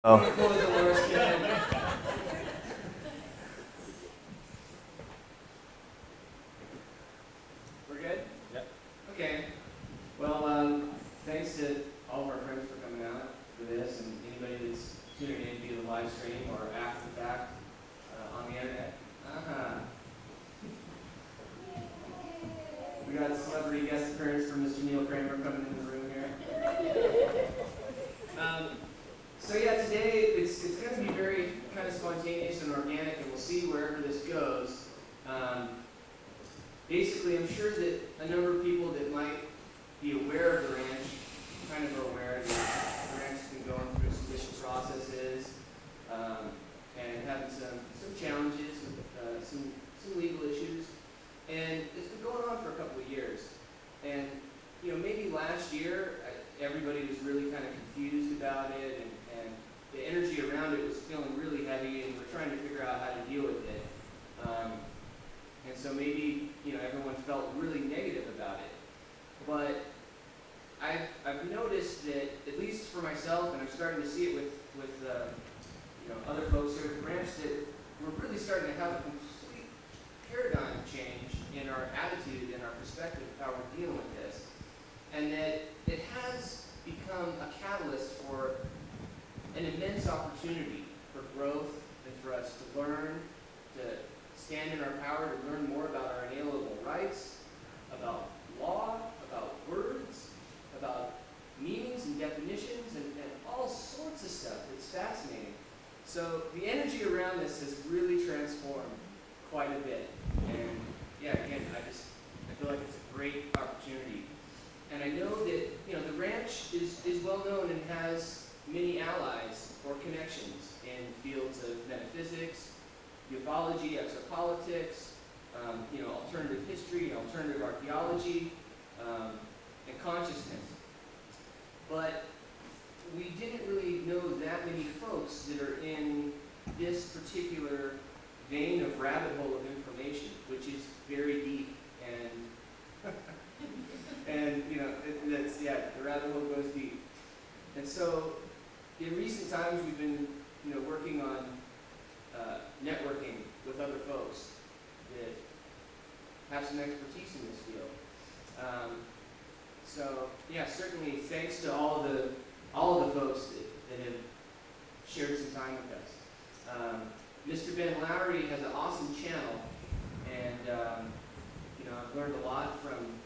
Oh. We're good? Yep. Okay. Well, thanks to all of our friends for coming out for this, and anybody that's tuning in via the live stream or after the fact on the internet. We got a celebrity guest appearance from Mr. Neil Kramer coming in the room here. So yeah, today it's going to be very kind of spontaneous and organic, and we'll see wherever this goes. Basically, I'm sure that a number of people that might be aware of the ranch kind of are aware that the ranch has been going through some different processes and having some challenges, some legal issues, and it's been going on for a couple of years. And maybe last year everybody was really kind of confused about it, and the energy around it was feeling really heavy, and we're trying to figure out how to deal with it. And so maybe everyone felt really negative about it. But I've noticed that, at least for myself, and I'm starting to see it with other folks here at the ranch, that we're really starting to have a complete paradigm change in our attitude and our perspective of how we're dealing with this. And that it has become a catalyst for an immense opportunity for growth and for us to learn, to stand in our power, to learn more about our inalienable rights, about law, about words, about meanings and definitions, and all sorts of stuff. It's fascinating. So the energy around this has really transformed quite a bit. And yeah, again, I feel like it's a great opportunity. And I know that the ranch is well known and has many allies or connections in fields of metaphysics, ufology, exopolitics, alternative history, alternative archaeology, and consciousness. But we didn't really know that many folks that are in this particular vein of rabbit hole of information, which is very deep and and the rabbit hole goes deep. And so in recent times we've been working on networking with other folks that have some expertise in this field. So yeah, certainly thanks to all of the folks that have shared some time with us. Mr. Ben Lowry has an awesome channel, and I've learned a lot from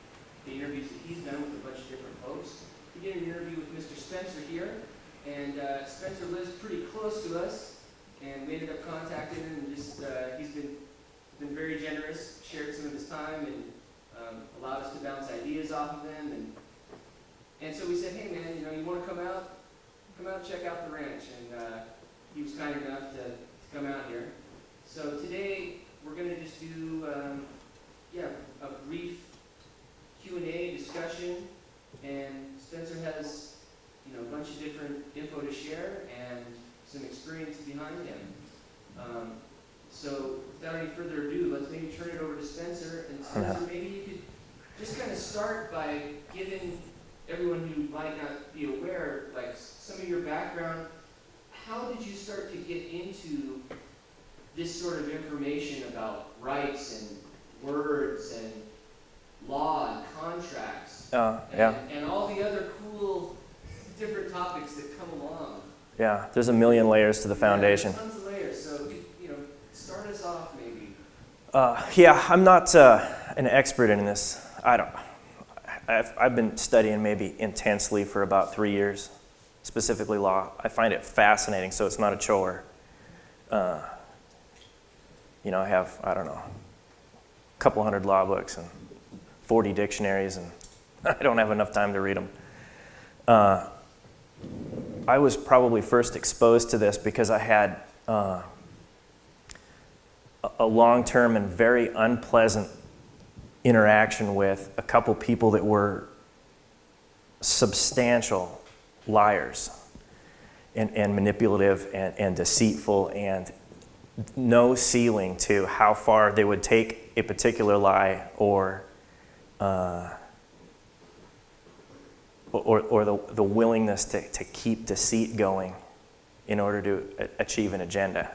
the interviews that he's done with a bunch of different folks. We did an interview with Mr. Spencer here, and Spencer lives pretty close to us, and we ended up contacting him, and just he's been very generous, shared some of his time, and allowed us to bounce ideas off of him, and so we said, hey man, you want to come out and check out the ranch, and he was kind enough to come out here. So today we're going to just do a brief Q&A discussion, and Spencer has a bunch of different info to share and some experience behind him. So without any further ado, let's maybe turn it over to Spencer. And Spencer, maybe you could just kind of start by giving everyone who might not be aware, like, some of your background. How did you start to get into this sort of information about rights and words and law and contracts and all the other cool different topics that come along? Yeah, there's a million layers to the foundation. Yeah, tons of layers. So, start us off maybe. I'm not an expert in this. I've been studying maybe intensely for about 3 years, specifically law. I find it fascinating, so it's not a chore. I have, a couple hundred law books and 40 dictionaries, and I don't have enough time to read them. I was probably first exposed to this because I had a long-term and very unpleasant interaction with a couple people that were substantial liars and manipulative and deceitful, and no ceiling to how far they would take a particular lie or the willingness to keep deceit going in order to achieve an agenda.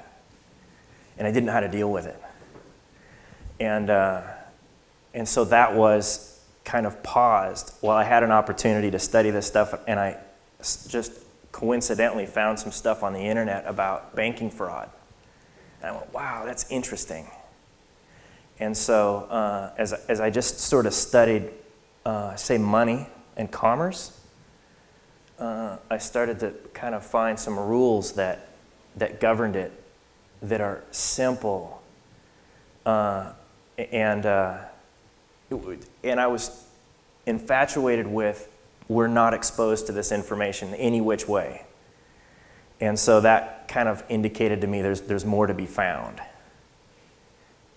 And I didn't know how to deal with it. And so that was kind of paused while I had an opportunity to study this stuff, and I just coincidentally found some stuff on the internet about banking fraud. And I went, wow, that's interesting. And so as I just sort of studied, say, money and commerce, I started to kind of find some rules that governed it that are simple. And I was infatuated with, we're not exposed to this information any which way. And so that kind of indicated to me there's more to be found.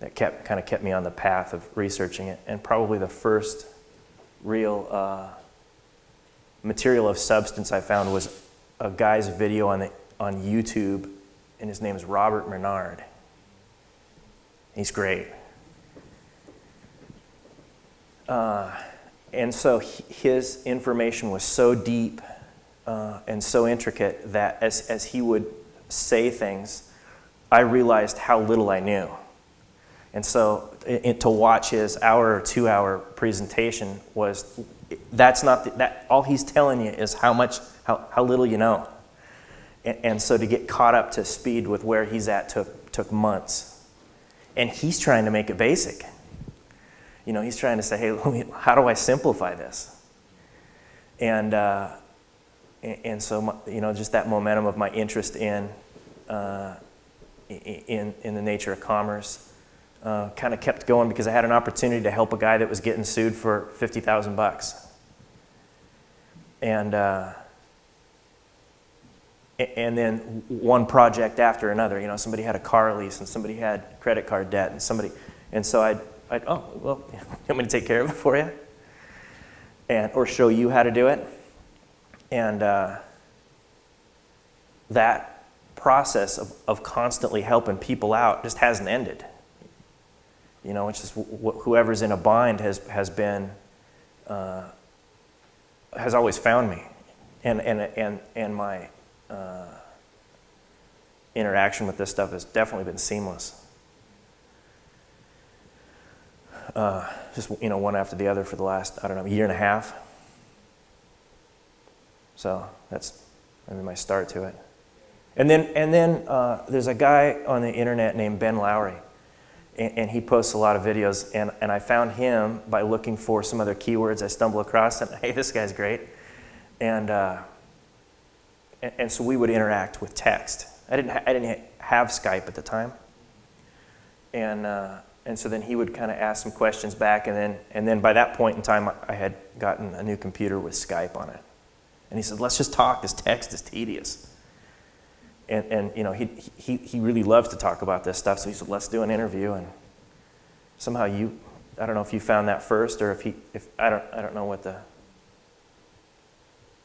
That kind of kept me on the path of researching it. And probably the first real material of substance I found was a guy's video on YouTube, and his name is Robert Menard. He's great. And so his information was so deep and so intricate that as he would say things, I realized how little I knew. And so to watch his hour or 2 hour presentation was, that's not, all he's telling you is how little you know. And so to get caught up to speed with where he's at took months. And he's trying to make it basic. You know, he's trying to say, hey, how do I simplify this? And so, you know, just that momentum of my interest in the nature of commerce kind of kept going, because I had an opportunity to help a guy that was getting sued for $50,000. And then one project after another. You know, somebody had a car lease, and somebody had credit card debt, and so I'd oh, well, you want me to take care of it for you? Or show you how to do it? And that process of constantly helping people out just hasn't ended. You know, it's just whoever's in a bind has always found me, and my interaction with this stuff has definitely been seamless. Just, you know, one after the other for the last, I don't know, year and a half. So that's maybe my start to it. And then there's a guy on the internet named Ben Lowry, and he posts a lot of videos, and I found him by looking for some other keywords I stumbled across, and hey, this guy's great. And so we would interact with text. I didn't have Skype at the time. And so then he would kind of ask some questions back, and then by that point in time, I had gotten a new computer with Skype on it. And he said, let's just talk, this text is tedious. And you know, he really loves to talk about this stuff, so he said, let's do an interview. And somehow I don't know if you found that first, or if I don't know what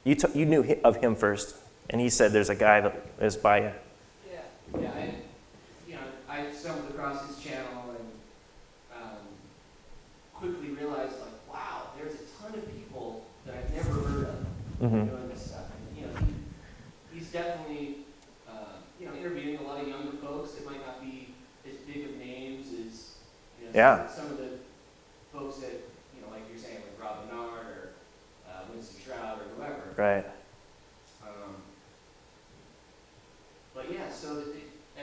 you knew of him first, and he said there's a guy that is by you. Yeah, I stumbled across his channel and quickly realized, like, wow, there's a ton of people that I've never heard of doing this stuff. And, you know, he's definitely, you know, interviewing a lot of younger folks that might not be as big of names as, you know, some of the folks that, you know, like you're saying, like Rob Menard or Winston Shroud or whoever. Right. But yeah, so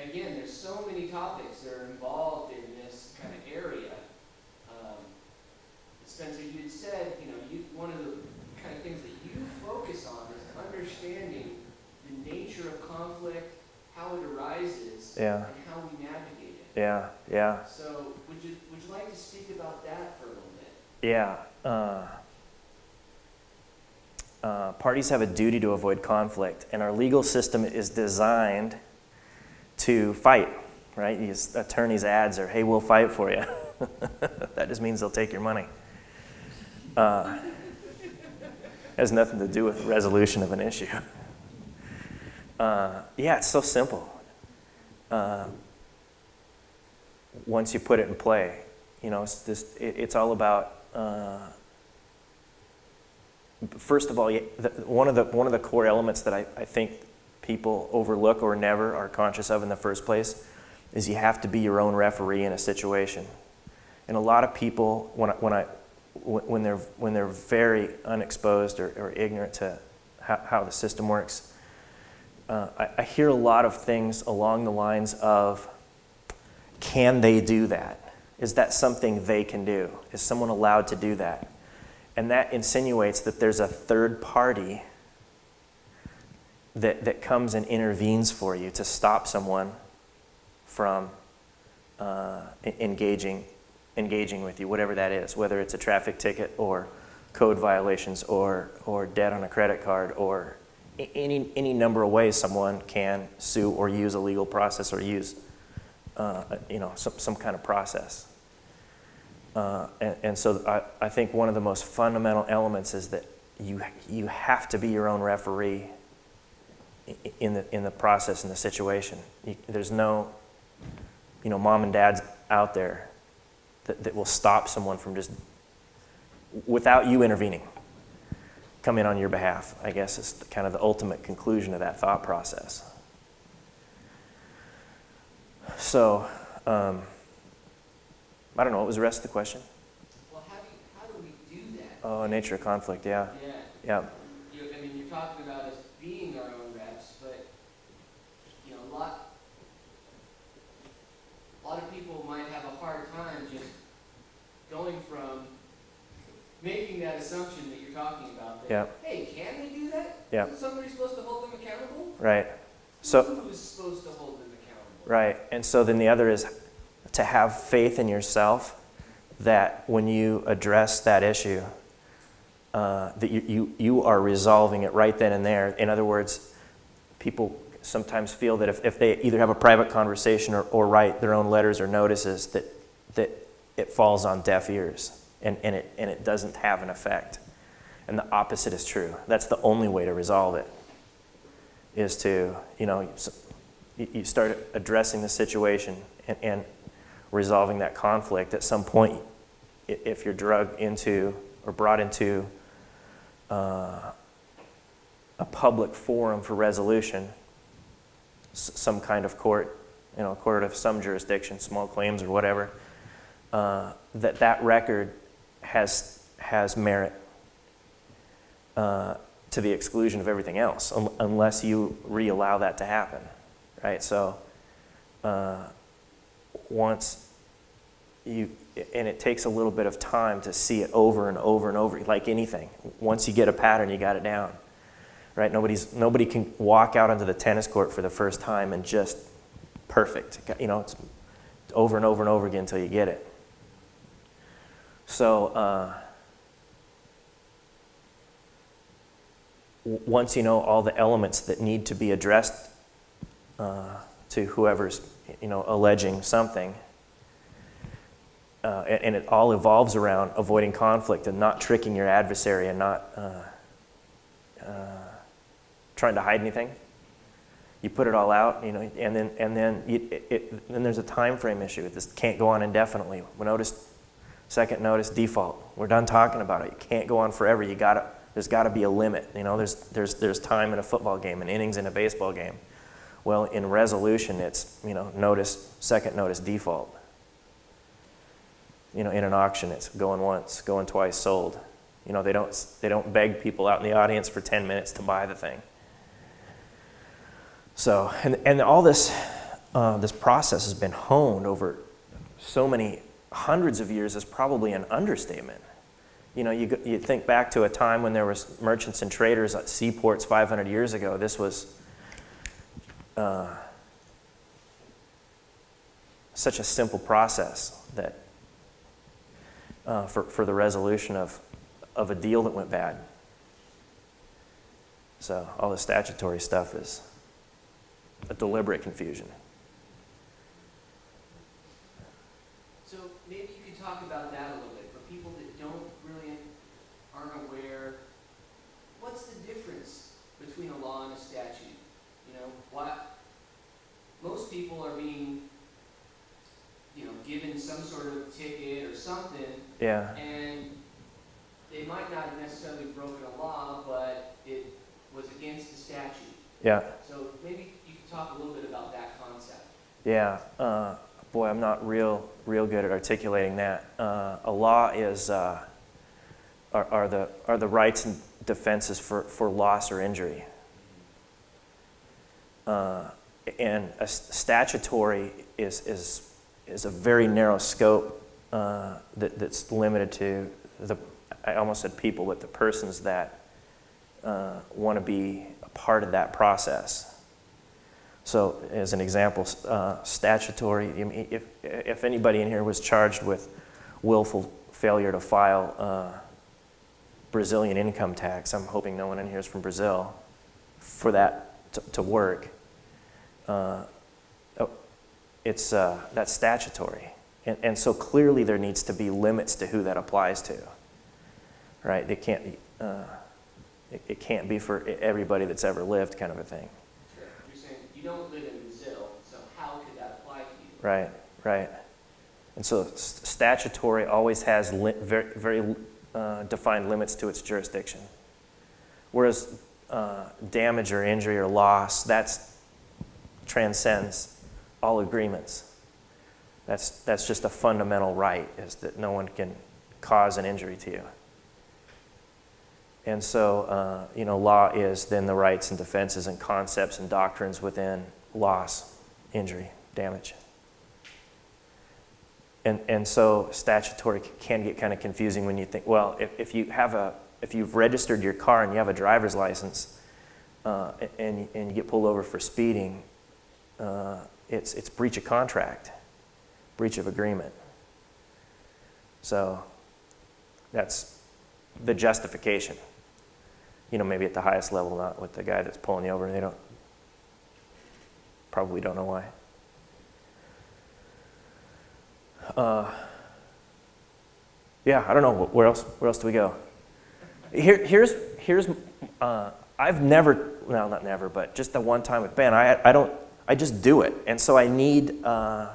again, there's so many topics that are involved in this kind of area. Spencer, you had said, you know, one of the kind of things that you focus on is understanding the nature of conflict, how it arises, and how we navigate it. Yeah. So would you like to speak about that for a little bit? Yeah. Parties have a duty to avoid conflict, and our legal system is designed to fight, right? These attorneys' ads are, hey, we'll fight for you. That just means they'll take your money. Has nothing to do with the resolution of an issue. Yeah, it's so simple. Once you put it in play, you know, it's all about, first of all, one of the core elements that I think people overlook or never are conscious of in the first place is you have to be your own referee in a situation. And a lot of people, when they're very unexposed or ignorant to how the system works, I hear a lot of things along the lines of, can they do that? Is that something they can do? Is someone allowed to do that? And that insinuates that there's a third party that comes and intervenes for you to stop someone from engaging with you, whatever that is, whether it's a traffic ticket or code violations or debt on a credit card or any number of ways someone can sue or use a legal process or use some kind of process. And so I think one of the most fundamental elements is that you have to be your own referee in the process, in the situation. There's no mom and dads out there that will stop someone from just, without you intervening, come in on your behalf, I guess is kind of the ultimate conclusion of that thought process. So, I don't know, what was the rest of the question? Well, how do we do that? Oh, nature of conflict, yeah. Yeah. Yeah. You're talking about us being our own reps, but a lot of people might have a hard time just going from making that assumption that you're talking about. That, Yeah. hey, can they do that? Yeah. Isn't somebody supposed to hold them accountable? Right. So, who's supposed to hold them accountable? right. And so then the other is to have faith in yourself that when you address that issue, that you are resolving it right then and there. In other words, people sometimes feel that if they either have a private conversation or write their own letters or notices, that it falls on deaf ears and it doesn't have an effect. And the opposite is true. That's the only way to resolve it, is to, you start addressing the situation and resolving that conflict. At some point, if you're drugged into or brought into a public forum for resolution, some kind of court, court of some jurisdiction, small claims or whatever, that record has merit to the exclusion of everything else, unless you re-allow that to happen, right? So once you, and it takes a little bit of time to see it over and over and over, like anything. Once you get a pattern, you got it down, right? Nobody can walk out onto the tennis court for the first time and just perfect. It's over and over and over again until you get it. So once you know all the elements that need to be addressed to whoever's alleging something, and it all evolves around avoiding conflict and not tricking your adversary and not trying to hide anything. You put it all out, and then there's a time frame issue. This can't go on indefinitely. Second notice, default. We're done talking about it. You can't go on forever. There's got to be a limit. There's time in a football game and innings in a baseball game. Well, in resolution, it's notice, second notice, default. In an auction, it's going once, going twice, sold. They don't beg people out in the audience for 10 minutes to buy the thing. So, and all this process has been honed over so many hundreds of years is probably an understatement. You think back to a time when there was merchants and traders at seaports 500 years ago. This was such a simple process that for the resolution of a deal that went bad. So all the statutory stuff is a deliberate confusion. So maybe you could talk about that a little bit for people that aren't aware. What's the difference between a law and a statute? Most people are being, given some sort of ticket or something. Yeah. And they might not have necessarily broken a law, but it was against the statute. Yeah. So maybe you could talk a little bit about that concept. Yeah. Boy, I'm not real good at articulating that. A law is are the rights and defenses for loss or injury. And a statutory is a very narrow scope that's limited to I almost said people, but the persons that want to be a part of that process. So, as an example, statutory. I mean, if anybody in here was charged with willful failure to file Brazilian income tax, I'm hoping no one in here is from Brazil, for that to work. That's statutory, and so clearly there needs to be limits to who that applies to. Right? It can't be for everybody that's ever lived, kind of a thing. Sure. You're saying you don't live in Brazil, so how could that apply to you? Right, right. And so statutory always has very defined limits to its jurisdiction. Whereas damage or injury or loss, that's transcends all agreements. That's just a fundamental right, is that no one can cause an injury to you. And so, law is then the rights and defenses and concepts and doctrines within loss, injury, damage. And so statutory can get kind of confusing when you think, well, if you've registered your car and you have a driver's license, and you get pulled over for speeding, it's breach of contract, breach of agreement. So that's the justification. Maybe at the highest level, not with the guy that's pulling you over. They probably don't know why. Yeah, I don't know. Where else do we go? Here's I've never, well, not never, but just the one time with Ben, I just do it. And so I need an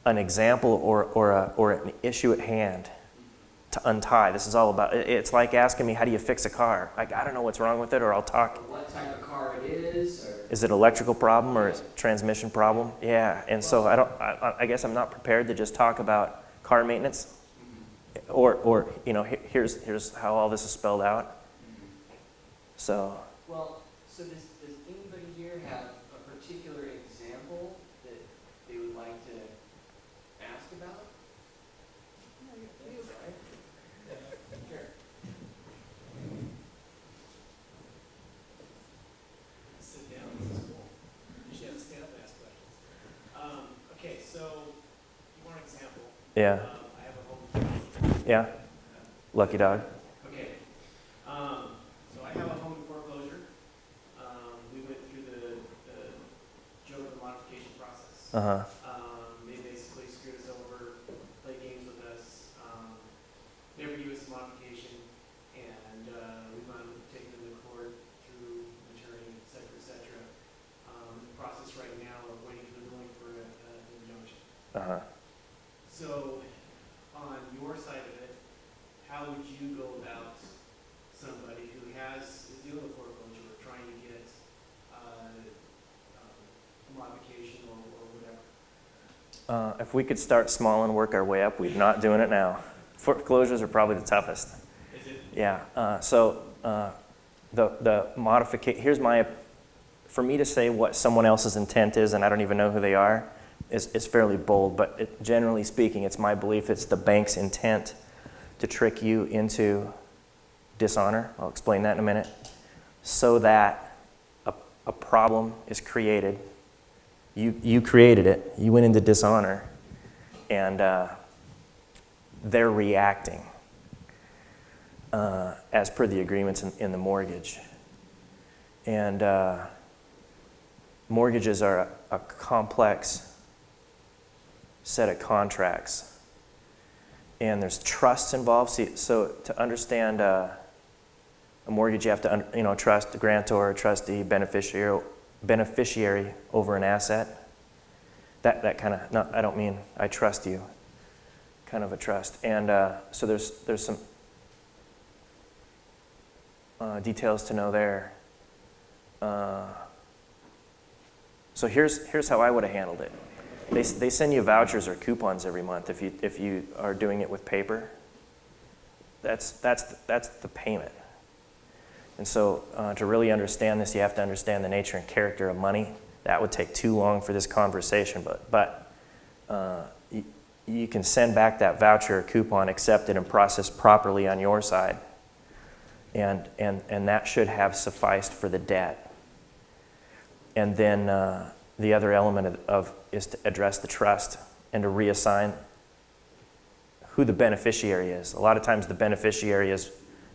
example or an issue at hand to untie. This is all about, it's like asking me, how do you fix a car? I don't know what's wrong with it, or I'll talk. What type of car it is? Or Is it an electrical problem or a transmission problem? Yeah, and so I guess I'm not prepared to just talk about car maintenance, or here's how all this is spelled out. So. Well, so does anybody here have a particular example that they would like to ask about? Sure. Sit down, this is cool. You should have to stand up and ask questions. Okay, so you want an example? Yeah. I have a home. Yeah. Lucky dog. Okay. So I have a home in foreclosure. We went through the joke of the modification process. Uh-huh. They basically screwed us over, played games with us, never gave us a modification, and we wound up taking them to court through attorney, et cetera, et cetera. The process right now of waiting for the ruling for an injunction. Uh-huh. So, on your side of it, how would you go about somebody who is dealing with foreclosure or trying to get a modification or whatever? If we could start small and work our way up, we're not doing it now. Foreclosures are probably the toughest. Is it? Yeah. The modification, for me to say what someone else's intent is, and I don't even know who they are, is fairly bold, but generally speaking, it's my belief it's the bank's intent to trick you into dishonor. I'll explain that in a minute. So that a problem is created. You created it. You went into dishonor, and they're reacting as per the agreements in the mortgage. And mortgages are a complex set of contracts, and there's trusts involved. So to understand a mortgage, you have to trust the grantor, trustee, beneficiary over an asset. That kind of, no, I don't mean I trust you, kind of a trust. And so there's some details to know there. So here's how I would have handled it. They send you vouchers or coupons every month if you are doing it with paper. That's the payment. And so to really understand this, you have to understand the nature and character of money. That would take too long for this conversation, but you can send back that voucher or coupon accepted and processed properly on your side, and that should have sufficed for the debt. And then the other element is to address the trust and to reassign who the beneficiary is. A lot of times the beneficiary is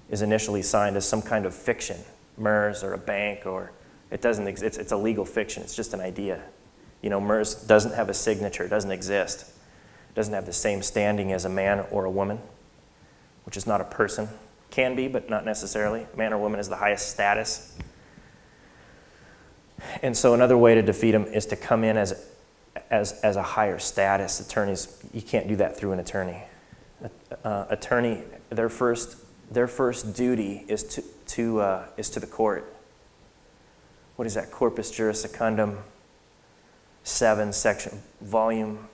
initially signed as some kind of fiction, MERS or a bank, or it doesn't exist. It's a legal fiction. It's just an idea. You know, MERS doesn't have a signature. It doesn't exist. It doesn't have the same standing as a man or a woman, which is not a person. Can be, but not necessarily. Man or woman is the highest status. And so another way to defeat them is to come in as a higher status. Attorneys, you can't do that through an attorney. Attorney, their first duty is to the court. What is that? Corpus Juris Secundum 7, volume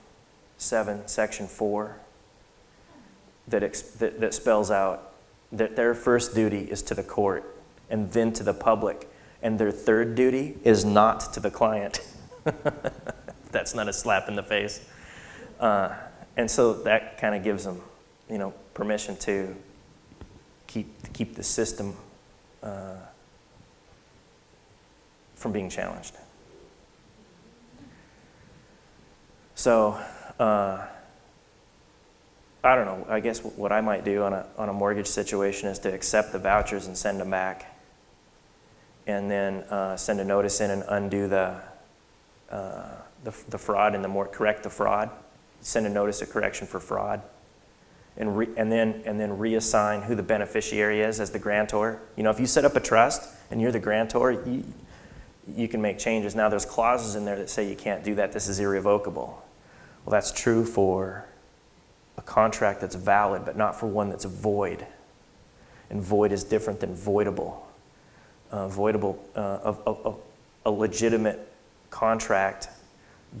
7, section 4, that spells out that their first duty is to the court and then to the public, and their third duty is not to the client. That's not a slap in the face. And so that kind of gives them, permission to keep the system from being challenged. So, I don't know. I guess what I might do on a mortgage situation is to accept the vouchers and send them back, and then send a notice in and undo the fraud and correct the fraud. Send a notice of correction for fraud, and then reassign who the beneficiary is as the grantor. If you set up a trust and you're the grantor, you can make changes. Now there's clauses in there that say you can't do that. This is irrevocable. Well, that's true for a contract that's valid, but not for one that's void. And void is different than voidable. Voidable, a legitimate contract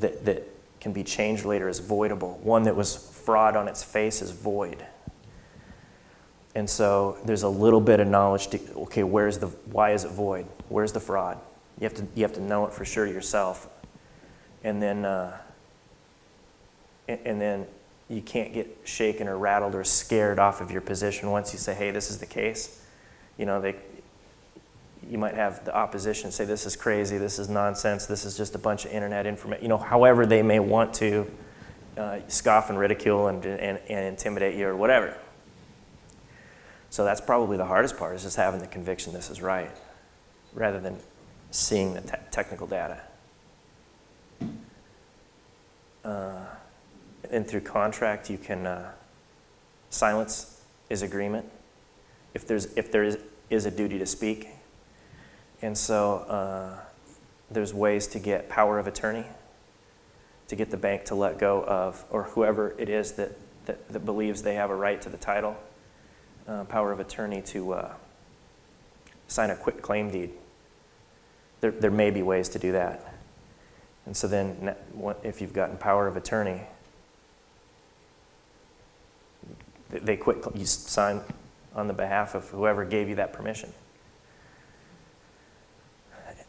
that can be changed later is voidable. One that was fraud on its face is void. And so there's a little bit of knowledge to, okay, why is it void? Where's the fraud? You have to know it for sure yourself. And then you can't get shaken or rattled or scared off of your position once you say, hey, this is the case. You might have the opposition say, this is crazy, this is nonsense, this is just a bunch of internet information. However they may want to scoff and ridicule and intimidate you or whatever. So that's probably the hardest part, is just having the conviction this is right, rather than seeing the technical data. And through contract, you can silence is agreement if there is a duty to speak. And so there's ways to get power of attorney, to get the bank to let go of, or whoever it is that believes they have a right to the title, power of attorney to sign a quit claim deed. There may be ways to do that. And so then if you've gotten power of attorney, you sign on the behalf of whoever gave you that permission.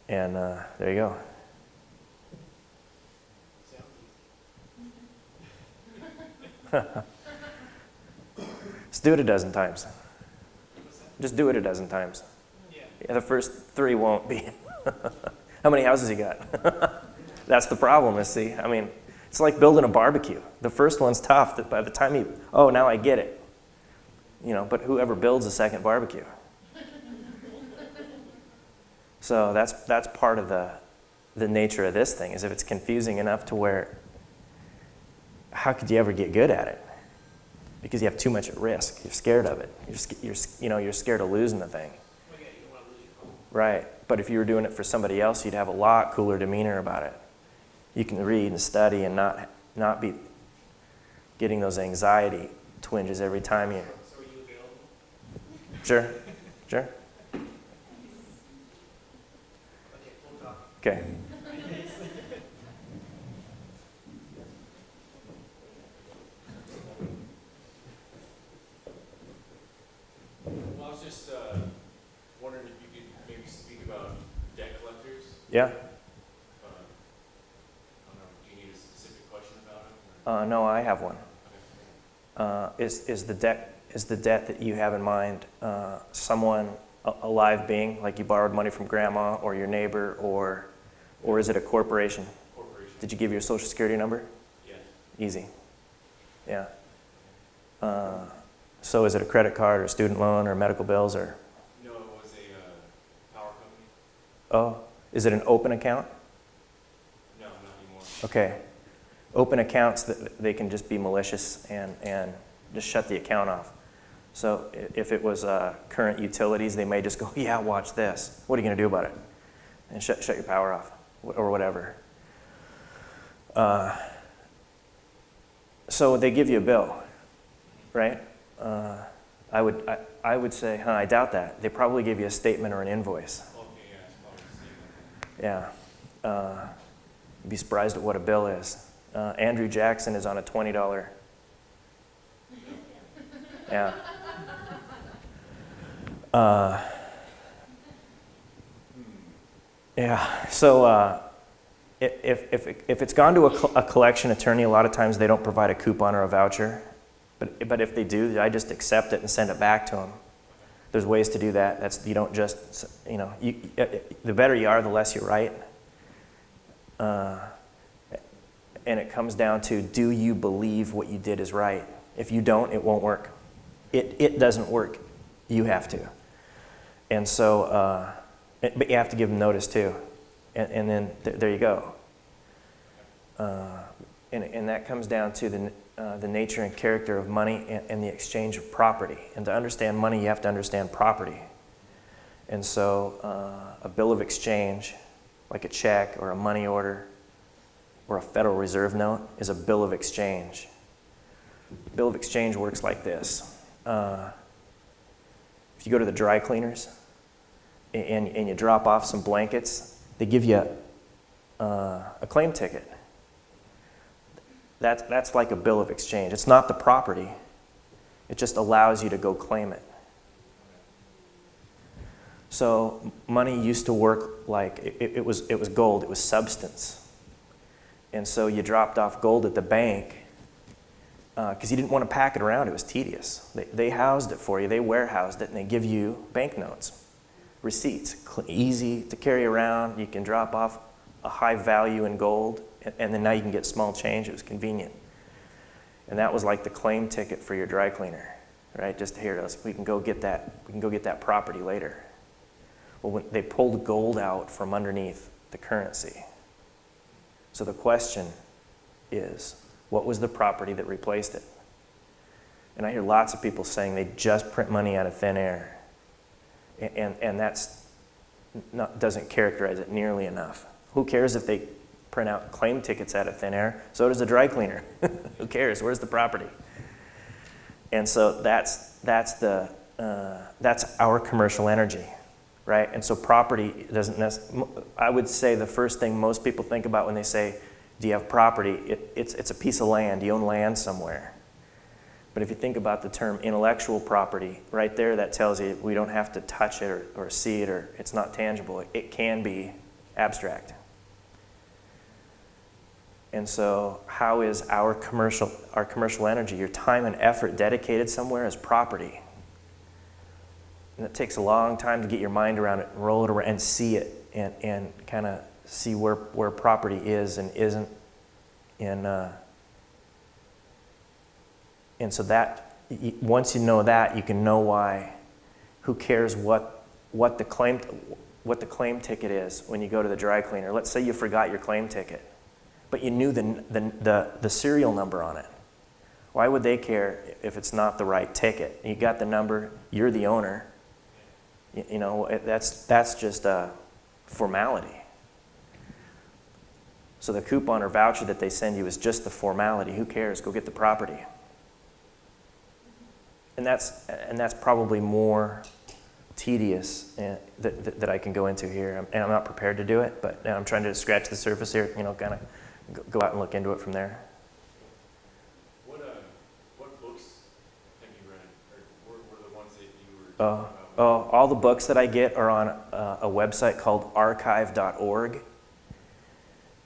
And there you go. Just do it a dozen times. Just do it a dozen times. Yeah, the first 3 won't be. How many houses you got? That's the problem, see? It's like building a barbecue. The first one's tough. By the time now I get it. But whoever builds a second barbecue. So that's part of the nature of this thing, is if it's confusing enough to where, how could you ever get good at it? Because you have too much at risk. You're scared of it. You're scared of losing the thing. Right. But if you were doing it for somebody else, you'd have a lot cooler demeanor about it. You can read and study and not be getting those anxiety twinges every time you. So are you available? Sure. But Okay. Well, I was just wondering if you could maybe speak about debt collectors. Yeah? I don't know, do you need a specific question about it? No, I have one. Okay. Is the debt that you have in mind someone, a live being, like you borrowed money from grandma or your neighbor, or is it a corporation? Corporation. Did you give your social security number? Yes. Easy. Yeah. So is it a credit card or student loan or medical bills or? No, it was a power company. Oh, is it an open account? No, not anymore. Okay. Open accounts, they can just be malicious and just shut the account off. So if it was current utilities, they may just go, yeah, watch this. What are you going to do about it? And shut your power off or whatever. So they give you a bill, right? I would say, I doubt that. They probably give you a statement or an invoice. Okay, yeah, it's probably the same. Yeah. You'd be surprised at what a bill is. Andrew Jackson is on a $20. Yeah. Yeah. So if it's gone to a collection attorney, a lot of times they don't provide a coupon or a voucher. But if they do, I just accept it and send it back to them. There's ways to do that. You don't just, the better you are, the less you write. And it comes down to, do you believe what you did is right? If you don't, it won't work. It doesn't work. You have to. And so, but you have to give them notice too. And then there you go. And that comes down to the nature and character of money and the exchange of property. And to understand money, you have to understand property. And so a bill of exchange, like a check or a money order or a Federal Reserve note, is a bill of exchange. Bill of exchange works like this. If you go to the dry cleaners and you drop off some blankets, they give you a claim ticket. That's like a bill of exchange. It's not the property. It just allows you to go claim it. So money used to work like it was gold. It was substance. And so you dropped off gold at the bank because you didn't want to pack it around. It was tedious. They housed it for you. They warehoused it, and they give you banknotes, receipts, easy to carry around. You can drop off a high value in gold, and then now you can get small change. It was convenient. And that was like the claim ticket for your dry cleaner, right? Just here, we can go get that. We can go get that property later. Well, when they pulled gold out from underneath the currency. So the question is, what was the property that replaced it? And I hear lots of people saying they just print money out of thin air. And that's doesn't characterize it nearly enough. Who cares if they print out claim tickets out of thin air? So does a dry cleaner. Who cares? Where's the property? And so that's our commercial energy, right? And so property doesn't necessarily, I would say the first thing most people think about when they say, do you have property? It's a piece of land. You own land somewhere. But if you think about the term intellectual property, right there, that tells you we don't have to touch it or see it, or it's not tangible. It can be abstract. And so how is our commercial energy, your time and effort dedicated somewhere, as property? And it takes a long time to get your mind around it, and roll it around and see it, and kind of see where property is and isn't. And so that, once you know that, you can know why. Who cares what the claim ticket is when you go to the dry cleaner? Let's say you forgot your claim ticket, but you knew the serial number on it. Why would they care if it's not the right ticket? You got the number, you're the owner. You know, that's just a formality. So the coupon or voucher that they send you is just the formality. Who cares? Go get the property. And that's probably more tedious and that I can go into here, and I'm not prepared to do it, but I'm trying to scratch the surface here, you know, kind of go out and look into it from there. What books have you read, or were the ones that you were talking about? All the books that I get are on a website called archive.org,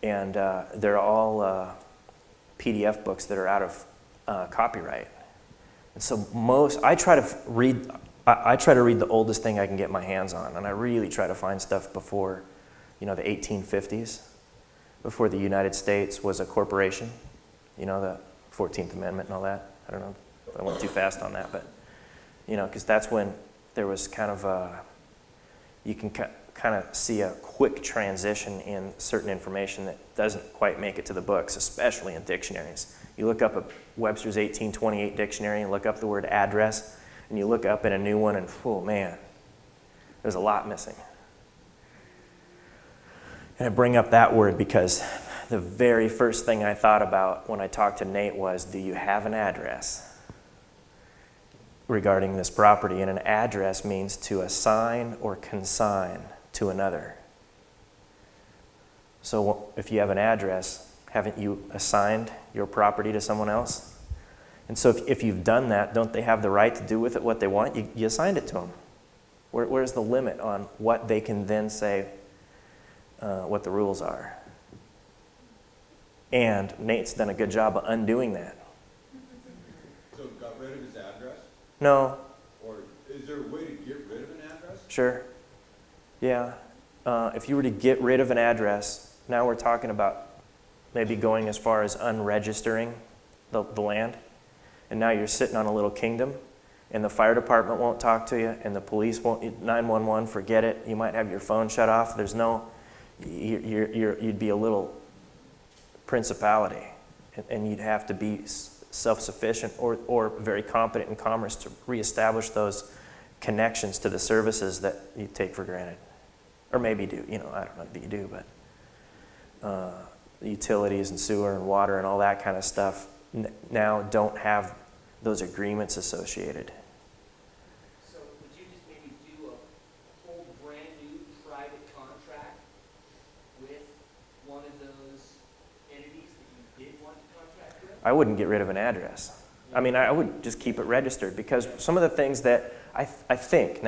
and they're all PDF books that are out of copyright. And so I try to read the oldest thing I can get my hands on, and I really try to find stuff before, you know, the 1850s, before the United States was a corporation, you know, the 14th Amendment and all that. I don't know if I went too fast on that, but, you know, because that's when there was kind of you can kind of see a quick transition in certain information that doesn't quite make it to the books, especially in dictionaries. You look up a Webster's 1828 dictionary and look up the word address, and you look up in a new one and, oh man, there's a lot missing. And I bring up that word because the very first thing I thought about when I talked to Nate was, do you have an address regarding this property? And an address means to assign or consign to another. So if you have an address, haven't you assigned your property to someone else? And so if you've done that, don't they have the right to do with it what they want? You assigned it to them. Where's the limit on what they can then say, what the rules are? And Nate's done a good job of undoing that. So got rid of his address? No. Or is there a way to get rid of an address? Sure. Yeah. If you were to get rid of an address, now we're talking about maybe going as far as unregistering the land. And now you're sitting on a little kingdom, and the fire department won't talk to you, and the police won't, 911, forget it. You might have your phone shut off. There's no, you'd be a little principality, and you'd have to be self-sufficient or very competent in commerce to reestablish those connections to the services that you take for granted. Or maybe do, you know, I don't know that you do, but the utilities and sewer and water and all that kind of stuff now don't have those agreements associated. So would you just maybe do a whole brand new private contract with one of those entities that you did want to contract with? I wouldn't get rid of an address. I mean, I would just keep it registered, because some of the things that I think,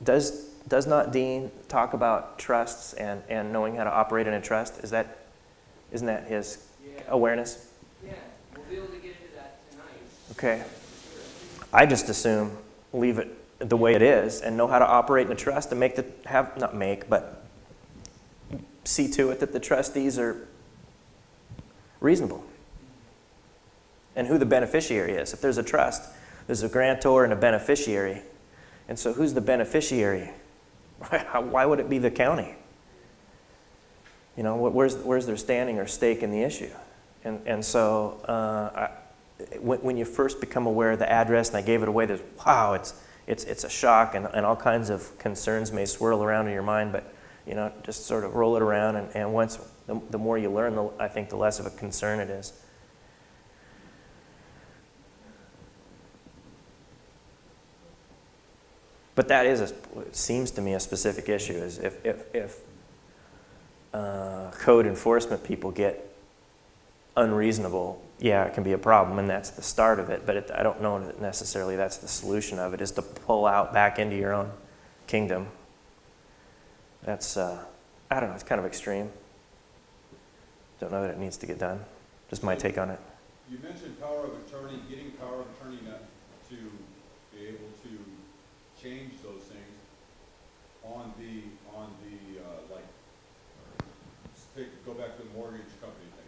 does not Dean talk about trusts and knowing how to operate in a trust? Isn't that his awareness? Yeah, we'll be able to get into that tonight. Okay. I just assume leave it the way it is and know how to operate in a trust and but see to it that the trustees are reasonable. And who the beneficiary is. If there's a trust, there's a grantor and a beneficiary. And so who's the beneficiary? Why would it be the county? You know, where's their standing or stake in the issue? And so when you first become aware of the address, and I gave it away, there's, wow, it's a shock, and all kinds of concerns may swirl around in your mind, but, you know, just sort of roll it around, and once, the more you learn, I think the less of a concern it is. But that is, it seems to me, a specific issue, is if code enforcement people get unreasonable, yeah, it can be a problem, and that's the start of it, but I don't know that necessarily that's the solution of it, is to pull out back into your own kingdom. That's, I don't know, it's kind of extreme. Don't know that it needs to get done. Just my take on it. You mentioned power of attorney, getting power of attorney to be able to change those things on the go back to the mortgage company thing.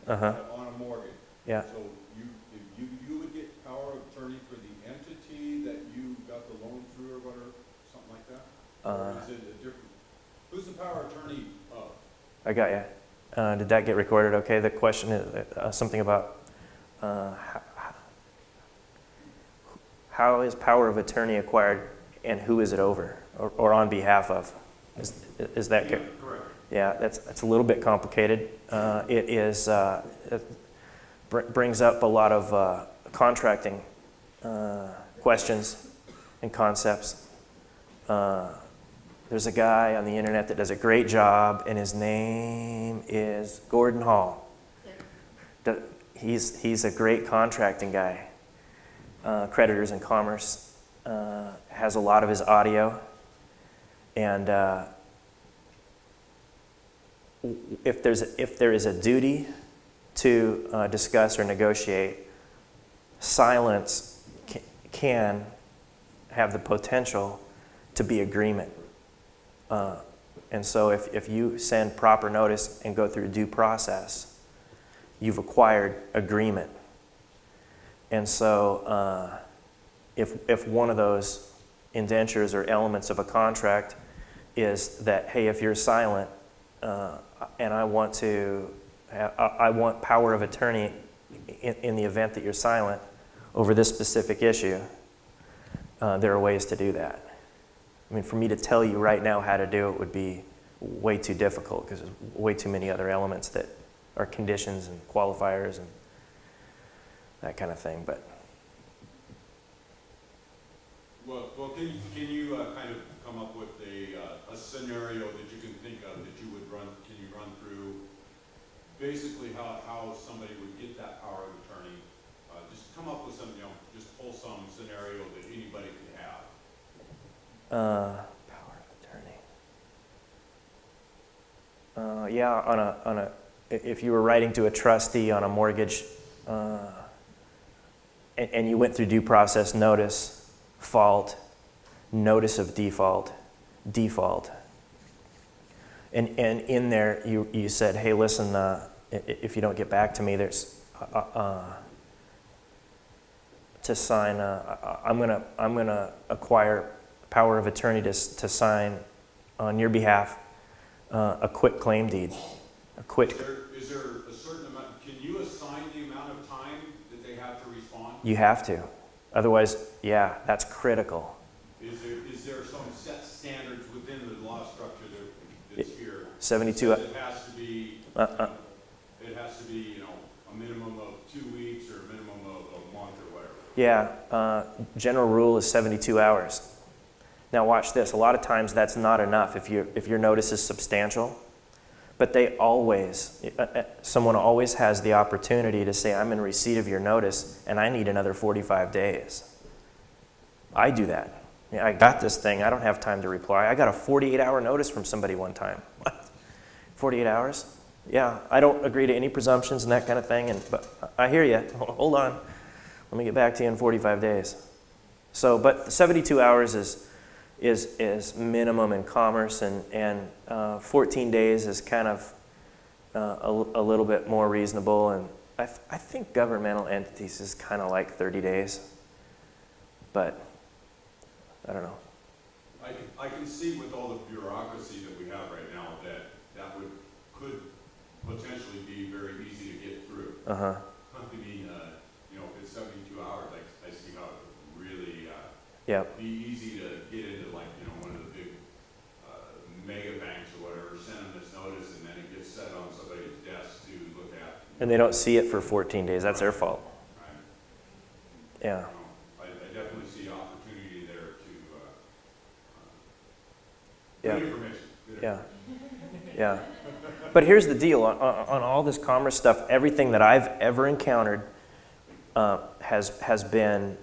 On a mortgage. Yeah. So you would get power of attorney for the entity that you got the loan through or whatever, something like that? Or is it a different? Who's the power of attorney of? I got you. Did that get recorded okay? The question is something about how is power of attorney acquired and who is it over or on behalf of? Is that good? Correct. Yeah, that's a little bit complicated. It brings up a lot of contracting questions and concepts. There's a guy on the internet that does a great job, and his name is Gordon Hall. He's a great contracting guy. Creditors in Commerce has a lot of his audio, and if there is a duty to discuss or negotiate, silence can have the potential to be agreement. And so if you send proper notice and go through due process, you've acquired agreement. And so if one of those indentures or elements of a contract is that, hey, if you're silent and I want power of attorney in the event that you're silent over this specific issue, there are ways to do that. I mean, for me to tell you right now how to do it would be way too difficult because there's way too many other elements that are conditions and qualifiers and that kind of thing. But well, can you kind of come up with a scenario that you can think of that you would run? Can you run through basically how somebody would get that power of attorney? Just come up with some, just pull some scenario that anybody could have. Power of attorney. Yeah, if you were writing to a trustee on a mortgage, and you went through due process notice, fault, notice of default, and in there you said, hey, listen, if you don't get back to me, there's to sign. I'm gonna acquire power of attorney to sign on your behalf a quit claim deed. Is there a certain amount? Can you assign the amount of time that they have to respond? You have to. Otherwise, yeah, that's critical. Is there some set standards within the law structure that's here? 72. It has to be. It has to be, a minimum of 2 weeks or a minimum of a month or whatever. Yeah. General rule is 72 hours. Now watch this. A lot of times that's not enough if your notice is substantial. But someone always has the opportunity to say, I'm in receipt of your notice and I need another 45 days. I do that. I got this thing. I don't have time to reply. I got a 48-hour notice from somebody one time. What? 48 hours? Yeah, I don't agree to any presumptions and that kind of thing. But I hear you. Hold on. Let me get back to you in 45 days. So, but 72 hours is minimum in commerce, and 14 days is kind of a little bit more reasonable, and I think governmental entities is kind of like 30 days, but I don't know. I can see with all the bureaucracy that we have right now that could potentially be very easy to get through. Uh-huh. I mean, if it's 72 hours, I see how it would really Yep. be easy to get into, like, one of the big mega banks or whatever, send them this notice, and then it gets set on somebody's desk to look at. And they don't see it for 14 days. That's their fault. Right. Yeah. I definitely see opportunity there to Yeah. good information. Good Yeah. information. Yeah. But here's the deal. On all this commerce stuff, everything that I've ever encountered has been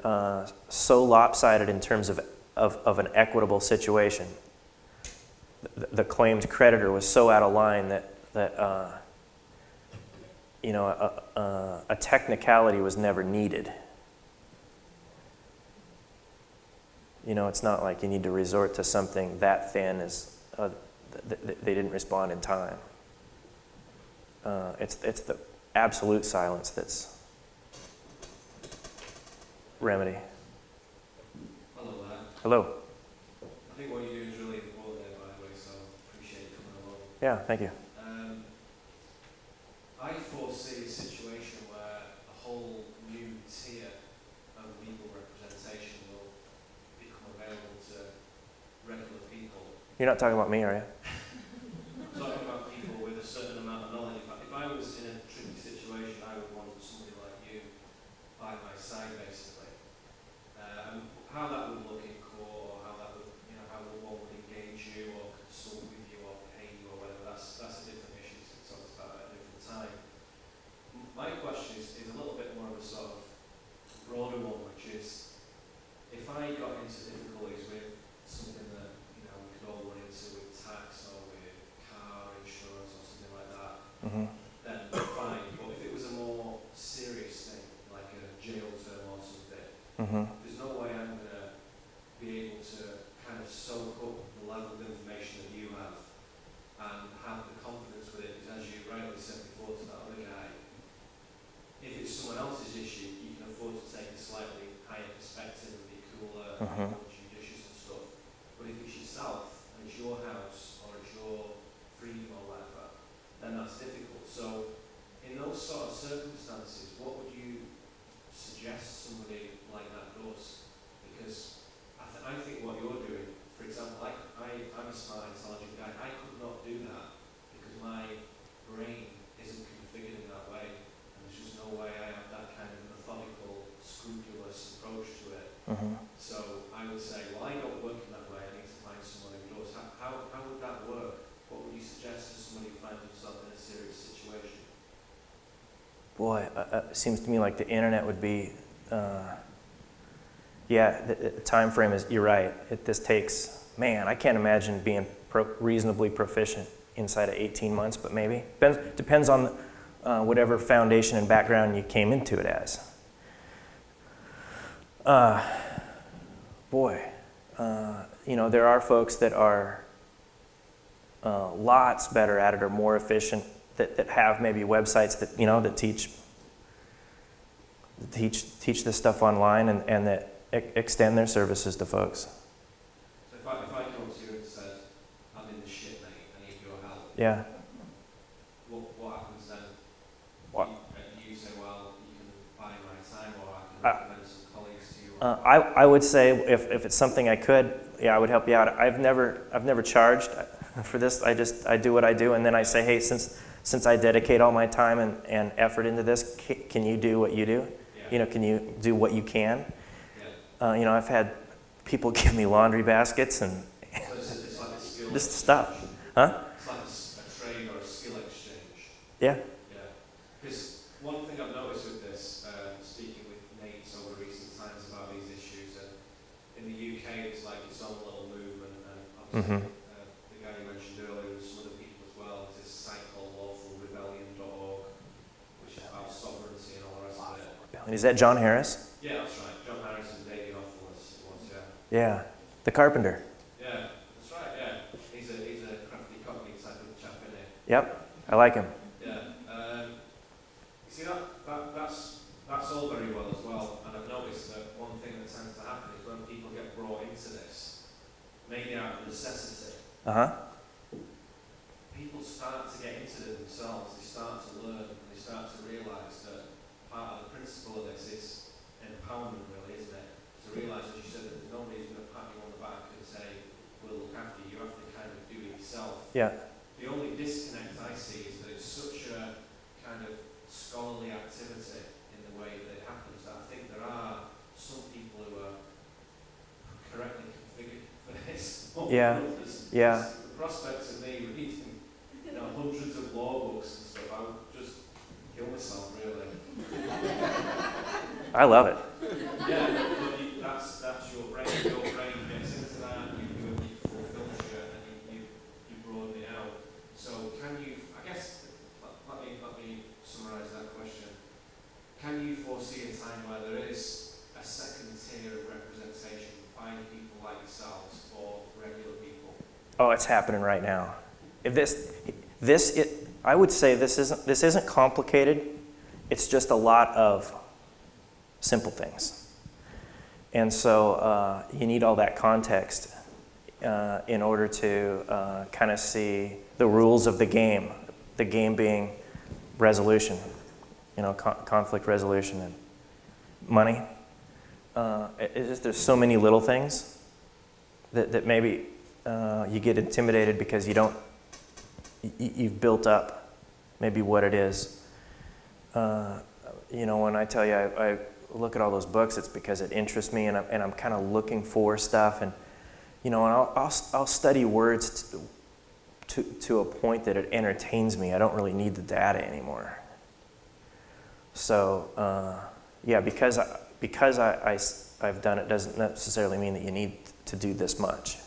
so lopsided in terms of an equitable situation. The claimed creditor was so out of line that a technicality was never needed. It's not like you need to resort to something that thin as they didn't respond in time. It's the absolute silence that's remedy. Hello there. Hello. I think what you do is really important there, by the way, so appreciate you coming along. Yeah, thank you. I foresee a situation where a whole new tier of legal representation will become available to regular people. You're not talking about me, are you? I'm talking about people with a certain amount of knowledge. If I was in a tricky situation, I would want somebody like you by my side, basically. How that would look in court, or how that would, how would Mm-hmm. then fine. But if it was a more serious thing, like a jail term or something, Mm-hmm. there's no way I'm going to be able to kind of soak up the level of information that you have and have the confidence with it, because as you rightly said before to that other guy, if it's someone else's issue, you can afford to take a slightly higher perspective and be cooler and more judicious and stuff. But if it's yourself, and it's your house, or it's your freedom or whatever, then that's difficult. So in those sort of circumstances, what would you suggest somebody like that does? Because I think what you're doing, for example, I'm a smart, intelligent guy. I could not do that because my brain isn't configured in that way. And there's just no way I have that kind of methodical, scrupulous approach to it. Mm-hmm. So I would say, well, I don't work in that way. I need to find someone who does. How would that work? What would you suggest to somebody who finds himself in a serious situation? Boy, it seems to me like the internet would be, the time frame is, you're right. This takes, man, I can't imagine being reasonably proficient inside of 18 months, but maybe. Depends on whatever foundation and background you came into it as. There are folks that are lots better at it or more efficient that have maybe websites that, that teach this stuff online and that extend their services to folks. So if I come to you and said, I'm in the shit, mate, I need your help, Yeah. what happens then? What? Do you say, well, you can buy my time, or I can recommend some colleagues to you? I would say if it's something I could, I would help you out. I've never charged for this. I do what I do, and then I say, hey, since I dedicate all my time and effort into this, can you do what you do? Yeah. Can you do what you can? Yeah. I've had people give me laundry baskets and So it's like a skill just exchange. stuff, huh? It's like a trade or a skill exchange. Yeah. Yeah. Because one thing I've noticed with this, speaking with Nate over recent times about these issues, and in the UK it's like its own little movement, and obviously the guy you mentioned earlier and some other people as well, there's this site called lawfulrebellion.org, which is about sovereignty and all the rest of it. Is that John Harris? Yeah, that's right. John Harris and David Offalis was, Yeah. The carpenter. yeah, that's right, yeah. He's a crafty cockney type of chap, isn't he? Yep. I like him. Yeah. You see, that's all very well as well, and I've noticed that one thing that tends to happen is when people get brought into this, maybe out of necessity, people start to get into it themselves, they start to learn, and they start to realise that part of the principle of this is empowerment, really, isn't it? To realise, as you said, that there's nobody who's going to pat you on the back and say, we'll look after you, you have to kind of do it yourself. Yeah. The only disconnect I see is that it's such a kind of scholarly activity in the way that it happens, that I think there are some people who are correctly configured for this. Yeah. Yeah. The prospect of me reading hundreds of law books and stuff, I would just kill myself, really. I love it. Yeah, but that's your brain. Your brain gets into that, you fulfill it, and you broaden it out. So can you, I guess, let me summarise that question. Can you foresee a time where there is a second tier of representation by people like yourselves or regular people? Oh, it's happening right now. If I would say this isn't complicated. It's just a lot of simple things. And so you need all that context in order to kind of see the rules of the game being resolution, conflict resolution and money. It's just, there's so many little things that maybe you get intimidated because you've built up maybe what it is. When I tell you I look at all those books, it's because it interests me and I'm kind of looking for stuff, and I'll study words to a point that it entertains me. I don't really need the data anymore. So because I've done it doesn't necessarily mean that you need to do this much.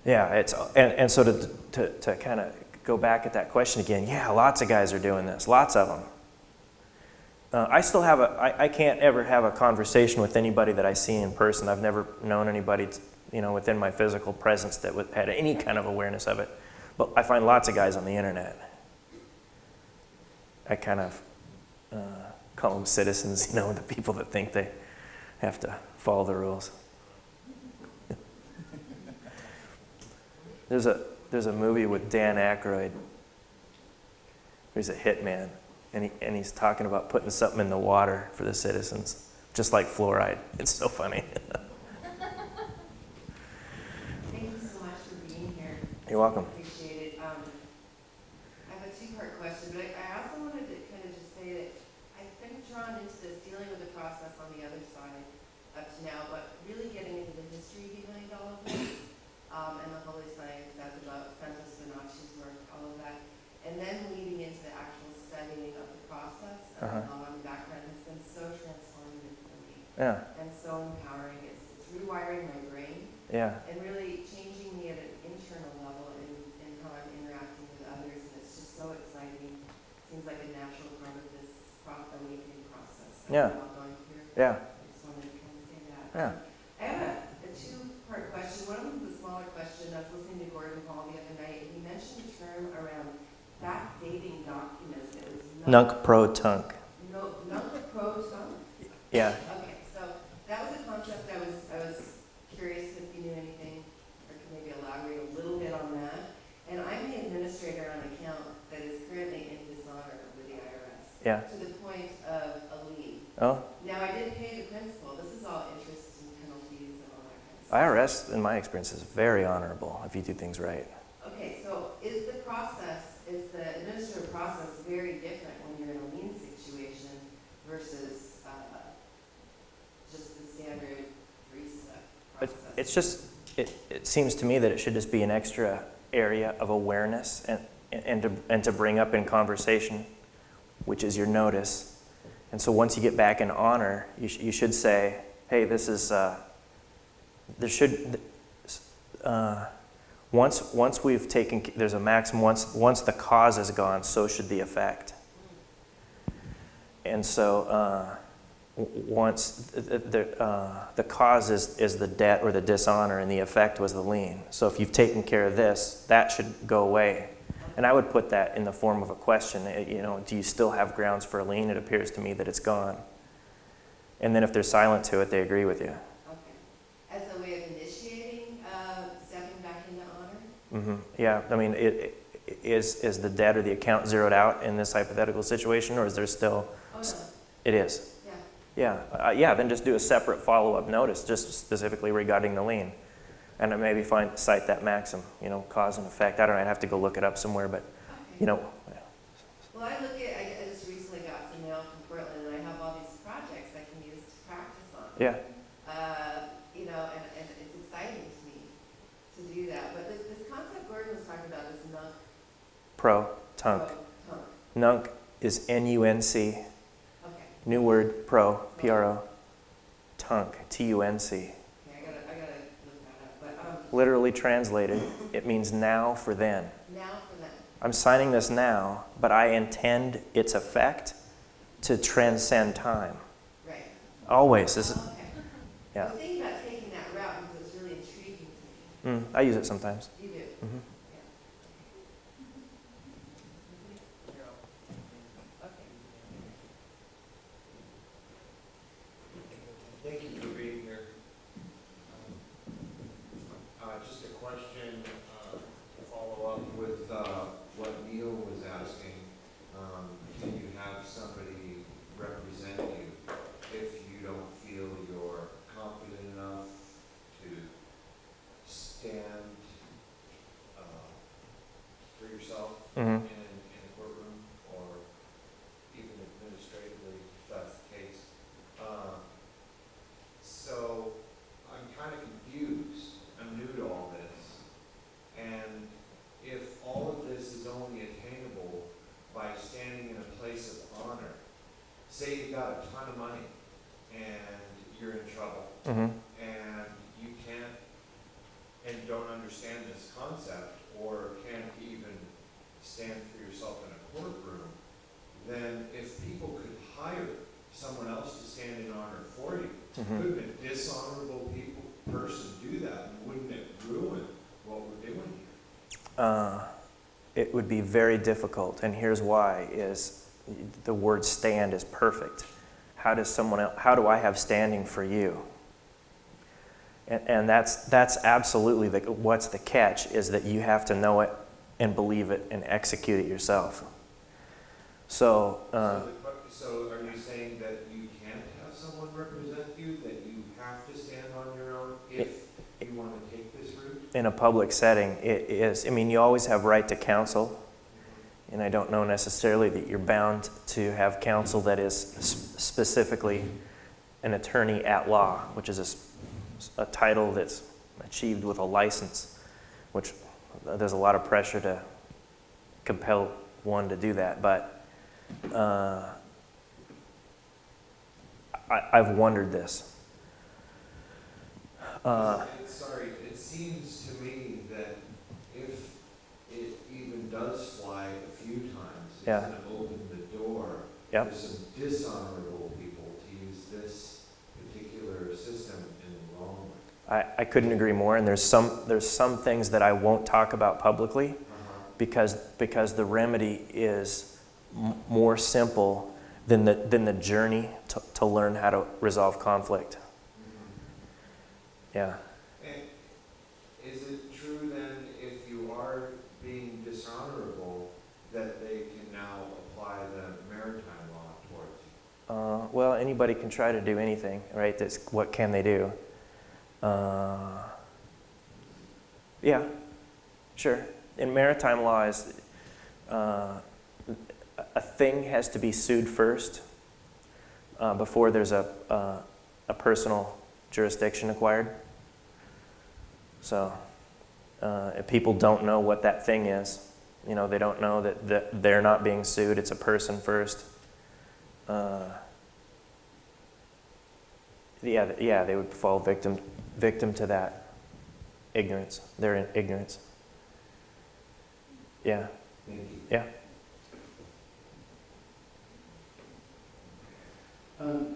Yeah, and so to kind of go back at that question again, yeah, lots of guys are doing this, lots of them. I can't ever have a conversation with anybody that I see in person. I've never known anybody, within my physical presence that had any kind of awareness of it. But I find lots of guys on the internet. I kind of call them citizens, the people that think they have to follow the rules. There's a movie with Dan Aykroyd. He's a hitman, and he's talking about putting something in the water for the citizens, just like fluoride. It's so funny. Thank you so much for being here. You're welcome. Appreciate it. I have a two-part question, but I also wanted to kind of just say that I've been drawn into this, dealing with the process on the other side up to now, but really getting into the history behind all of this, and the holy science that's about Santos Bonacci's work, all of that, and then leading into the actual studying of the process and the background has been so transformative for me. Yeah. And so empowering. It's rewiring my brain. Yeah. And really changing me at an internal level in how I'm interacting with others, and it's just so exciting. Seems like a natural part of this awakening process that Yeah. we're all going through. Yeah. I just wanted to kind of say that. Yeah. I have a two-part question. One of them is a smaller question. I was listening to Gordon Hall the other night, and he mentioned a term around backdating documents that was Nunc pro tunc. Nunc pro tunc? Yeah. Okay, so that was a concept I was curious if you knew anything or could maybe elaborate a little bit on that. And I'm the administrator on an account that is currently in dishonor with the IRS. Yeah. To the point of a lien. Oh, Now, I did pay the principal. This is all interest and penalties and all that kind of stuff. IRS, in my experience, is very honorable if you do things right. Okay, so is the administrative process very different when you're in a lien situation versus just the standard three-step process? It seems to me that it should just be an extra area of awareness and to bring up in conversation, which is your notice. And so once you get back in honor, you should say, hey, this is, once we've taken, there's a maximum, once the cause is gone, so should the effect. And so once the cause is the debt or the dishonor and the effect was the lien. So if you've taken care of this, that should go away. And I would put that in the form of a question, do you still have grounds for a lien? It appears to me that it's gone. And then if they're silent to it, they agree with you. Okay. As a way of initiating stepping back into honor? Mm-hmm. Yeah, I mean, is the debt or the account zeroed out in this hypothetical situation, or is there still? Oh, no. It is. Yeah. Yeah, then just do a separate follow-up notice, just specifically regarding the lien, and then maybe cite that maxim, cause and effect. I don't know. I'd have to go look it up somewhere, but Okay. Well, I just recently got some mail from Portland, and I have all these projects I can use to practice on. yeah, And it's exciting to me to do that. But this concept Gordon was talking about, this nunc pro tunc. tunc. Nunc is N-U-N-C. Okay. New word, pro, P-R-O. Tunc, T-U-N-C. Okay, I gotta look that up. But Literally translated, it means now for then. now for that. I'm signing this now, but I intend its effect to transcend time. Right. Always. This is, Okay. I yeah. was thinking about taking that route because it's really intriguing to me. I use it sometimes. You do. Mm-hmm. Thank you for being here. Just a question to follow up with what Neil was asking. Can you have somebody represent you if you don't feel you're confident enough to stand for yourself Mm-hmm. in a courtroom, or even administratively, if that's the case? So I'm kind of confused. I'm new to all this. And if all of this is only attainable by standing in a place of honor, say you've got a ton of money and you're in trouble Mm-hmm. and you can't and don't understand this it would be very difficult, and here's why, is the word stand is perfect. How do I have standing for you? And that's absolutely what's the catch, is that you have to know it and believe it and execute it yourself. So, So are you saying that you can't have someone represent you, that you have to stand on your own if you want to take this route? in a public setting, it is, I mean, you always have right to counsel, and I don't know necessarily that you're bound to have counsel that is specifically an attorney at law, which is a title that's achieved with a license, which there's a lot of pressure to compel one to do that. But I've wondered this. Sorry, it seems to me that if it even does fly a few times, it's Yeah. going to open the door Yep. to some dishonorable people to use this particular system in the wrong way. I couldn't agree more, and there's some things that I won't talk about publicly because the remedy is more simple than the journey to learn how to resolve conflict. Yeah. And is it true then, if you are being dishonorable, that they can now apply the maritime law towards you? Well, anybody can try to do anything, right? What can they do? Yeah, sure. In maritime law, a thing has to be sued first before there's a personal jurisdiction acquired. So if people don't know what that thing is, you know, they don't know that they're not being sued, it's a person first. Yeah, they would fall victim to that ignorance. They're in ignorance. Yeah. Thank you. Yeah.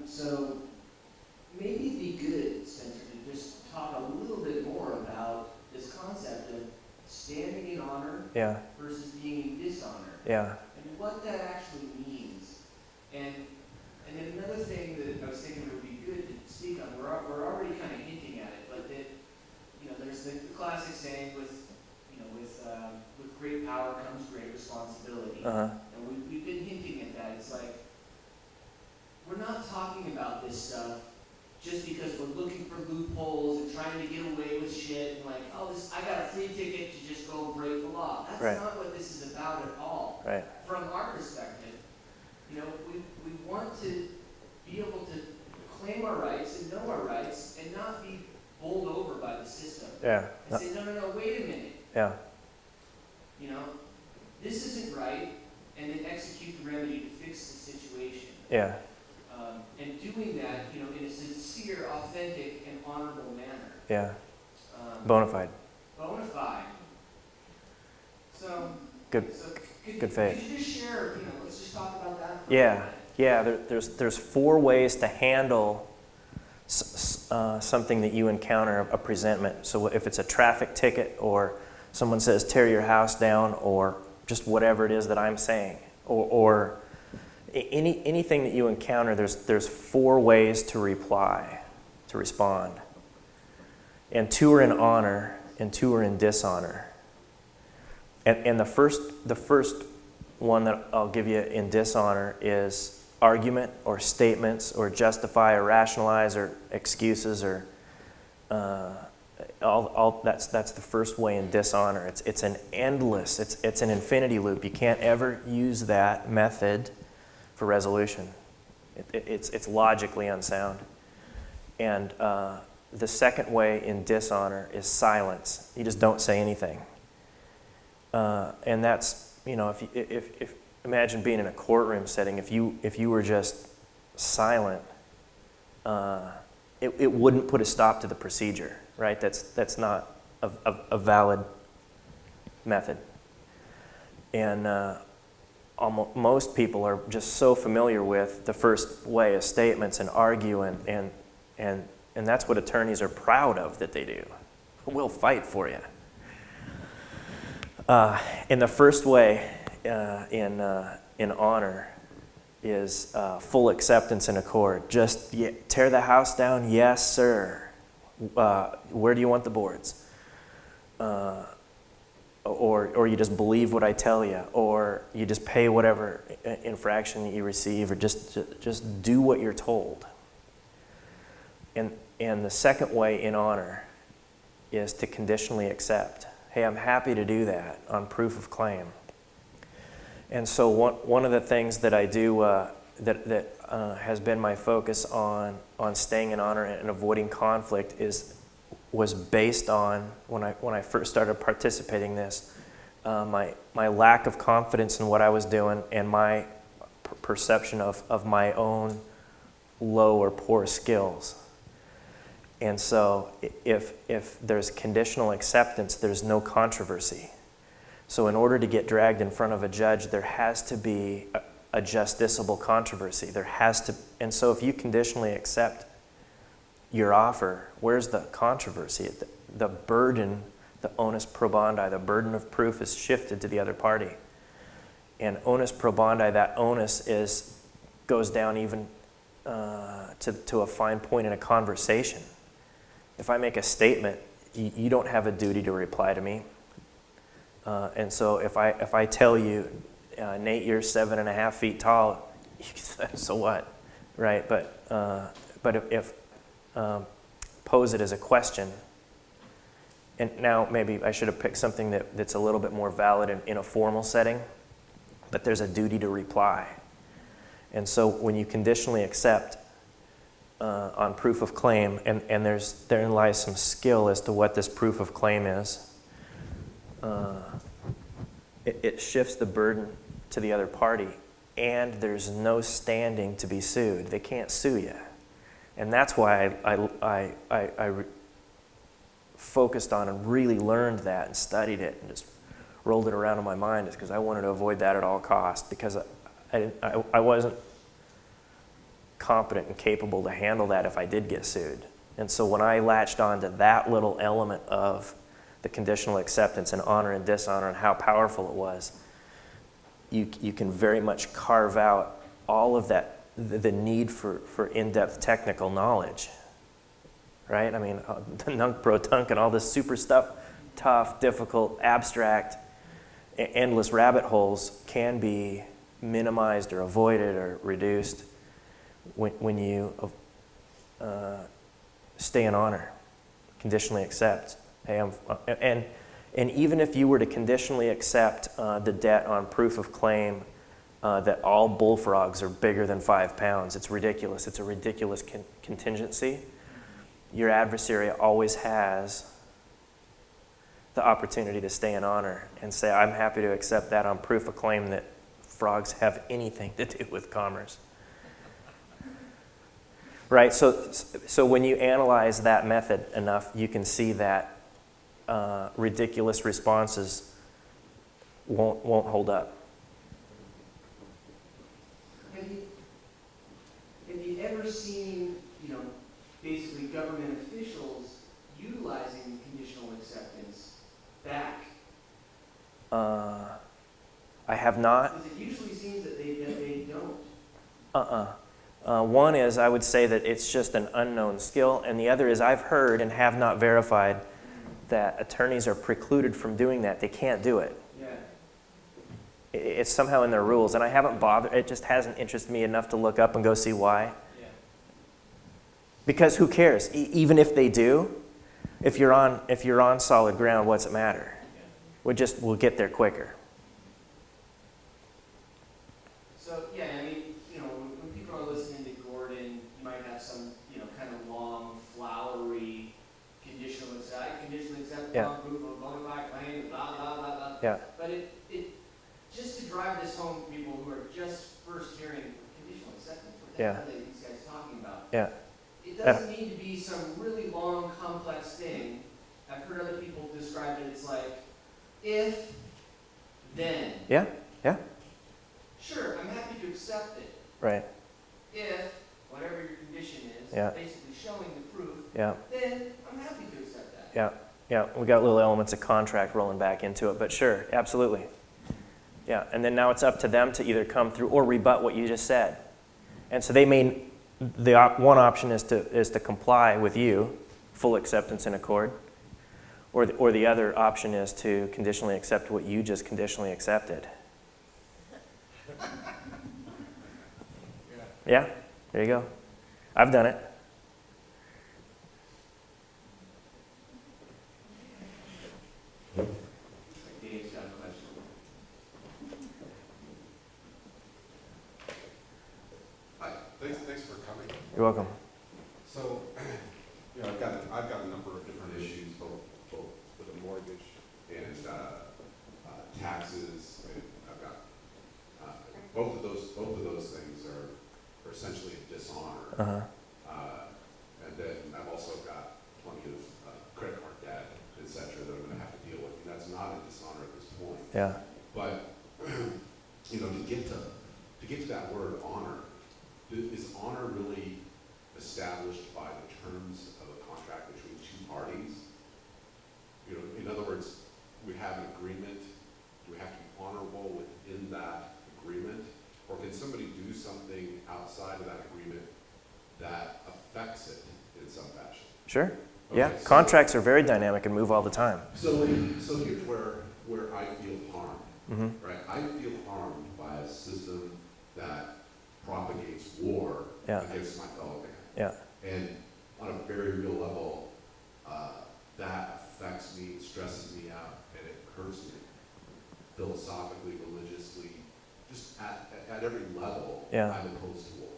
So maybe it'd be good, Spencer, to just talk a little bit more about this concept of standing in honor Yeah. versus being in dishonor, Yeah. and what that actually means. And then another thing that I was thinking would be good to speak on, we're already kind of hinting at it, but that, you know, there's the classic saying with great power comes great responsibility. Uh-huh. And we've been hinting at that. It's like, we're not talking about this stuff just because we're looking for loopholes and trying to get away with shit and like, oh, I got a free ticket to just go break the law. That's Right. not what this is about at all. Right. From our perspective, you know, we want to be able to claim our rights and know our rights and not be bowled over by the system. Yeah. And say, no, wait a minute. Yeah. You know, this isn't right, and then execute the remedy to fix the situation. Yeah. And doing that, you know, in a sincere, authentic, and honorable manner. Yeah. Bona fide. Bona fide. So, Good faith. Could you just share, you know, let's just talk about that for a Yeah. minute. Yeah. There's 4 ways to handle something that you encounter, a presentment. So if it's a traffic ticket, or someone says tear your house down, or just whatever it is that I'm saying, or anything that you encounter, there's 4 ways to respond. And 2 are in honor, and 2 are in dishonor. And the first one that I'll give you in dishonor is argument or statements or justify or rationalize or excuses or that's the first way in dishonor. It's an endless, it's an infinity loop. You can't ever use that method for resolution. It's logically unsound. And the second way in dishonor is silence. You just don't say anything. And that's, you know, if imagine being in a courtroom setting. If you were just silent, it wouldn't put a stop to the procedure, right? That's not a valid method. And most people are just so familiar with the first way of statements and argue, and that's what attorneys are proud of that they do. We'll fight for you. And the first way in honor is full acceptance and accord. Just tear the house down, yes, sir. Where do you want the boards? Or you just believe what I tell you, or you just pay whatever infraction you receive, or just do what you're told. And the second way in honor is to conditionally accept. Hey, I'm happy to do that on proof of claim. And so one of the things that I do that has been my focus on staying in honor and avoiding conflict was based on when I first started participating in this, my lack of confidence in what I was doing and my perception of my own low or poor skills. And so if there's conditional acceptance, there's no controversy. So in order to get dragged in front of a judge, there has to be a justiciable controversy. There has to, and so if you conditionally accept your offer, where's the controversy? The burden, the onus probandi, the burden of proof is shifted to the other party. And onus probandi, that onus goes down even to a fine point in a conversation. If I make a statement, you don't have a duty to reply to me. And so if I tell you, Nate, you're 7.5 feet tall, so what, right? But if pose it as a question, and now maybe I should have picked something that's a little bit more valid in a formal setting, but there's a duty to reply. And so when you conditionally accept on proof of claim, and therein lies some skill as to what this proof of claim is, it shifts the burden to the other party, and there's no standing to be sued. They can't sue you. And that's why I focused on and really learned that and studied it and just rolled it around in my mind, is because I wanted to avoid that at all costs, because I wasn't competent and capable to handle that if I did get sued. And so when I latched on to that little element of the conditional acceptance and honor and dishonor and how powerful it was, you can very much carve out all of that, the need for in-depth technical knowledge, right? I mean, the nunc pro tunc and all this super stuff, tough, difficult, abstract, endless rabbit holes can be minimized or avoided or reduced when you stay in honor, conditionally accept. Hey, and even if you were to conditionally accept the debt on proof of claim that all bullfrogs are bigger than 5 pounds, it's ridiculous. It's a ridiculous contingency. Your adversary always has the opportunity to stay in honor and say, I'm happy to accept that on proof of claim that frogs have anything to do with commerce. Right, so when you analyze that method enough, you can see that ridiculous responses won't hold up. Have you ever seen, basically government officials utilizing conditional acceptance back? I have not. Because it usually seems that they don't. One is, I would say that it's just an unknown skill, and the other is I've heard and have not verified that attorneys are precluded from doing that. They can't do it. Yeah. It's somehow in their rules, and I haven't bothered. It just hasn't interested me enough to look up and go see why. Yeah. Because who cares? Even if they do, if you're on solid ground, what's it matter? Yeah. We'll get there quicker. So, yeah, I mean, when people are listening to Gordon, you might have some, kind of long, flowery, conditional accept, Yeah. proof of bona fide claim, blah, blah, blah, blah. Yeah. But it just to drive this home for people who are just first hearing conditional acceptance, what the hell are these guys talking about? Yeah. It doesn't need to be some really long, complex thing. I've heard other people describe it as like, if, then. Yeah. Yeah. Sure, I'm happy to accept it. Right. If, whatever your condition is, Yeah. basically showing the proof, Yeah. then I'm happy to accept that. Yeah. Yeah, we got little elements of contract rolling back into it, but sure, absolutely. Yeah, and then now it's up to them to either come through or rebut what you just said. And so they may, one option is to comply with you, full acceptance in accord, or the other option is to conditionally accept what you just conditionally accepted. Yeah, there you go. I've done it. Dean's got a question. Hi, thanks for coming. You're welcome. So, I've got a number of different issues, both with a mortgage and taxes, and I've got both of those things are essentially a dishonor. Uh-huh. And then I've also got plenty of credit card debt, et cetera, that I'm going to have to deal with. And that's not a dishonor at this point. Yeah. But to get to that word honor, is honor really established by the terms of a contract between two parties? In other words, we have an agreement. Do we have to be honorable within that agreement, or can somebody do something outside of that agreement that affects it in some fashion? Sure. Okay, Yeah. so- Contracts are very dynamic and move all the time. So here's where I feel harmed. Mm-hmm. Right, I feel harmed by a system that propagates war Yeah. against my fellow man. Yeah. And on a very real level, that affects me, stresses me out, and it hurts me philosophically, religiously, just at every level. Yeah. I'm opposed to war.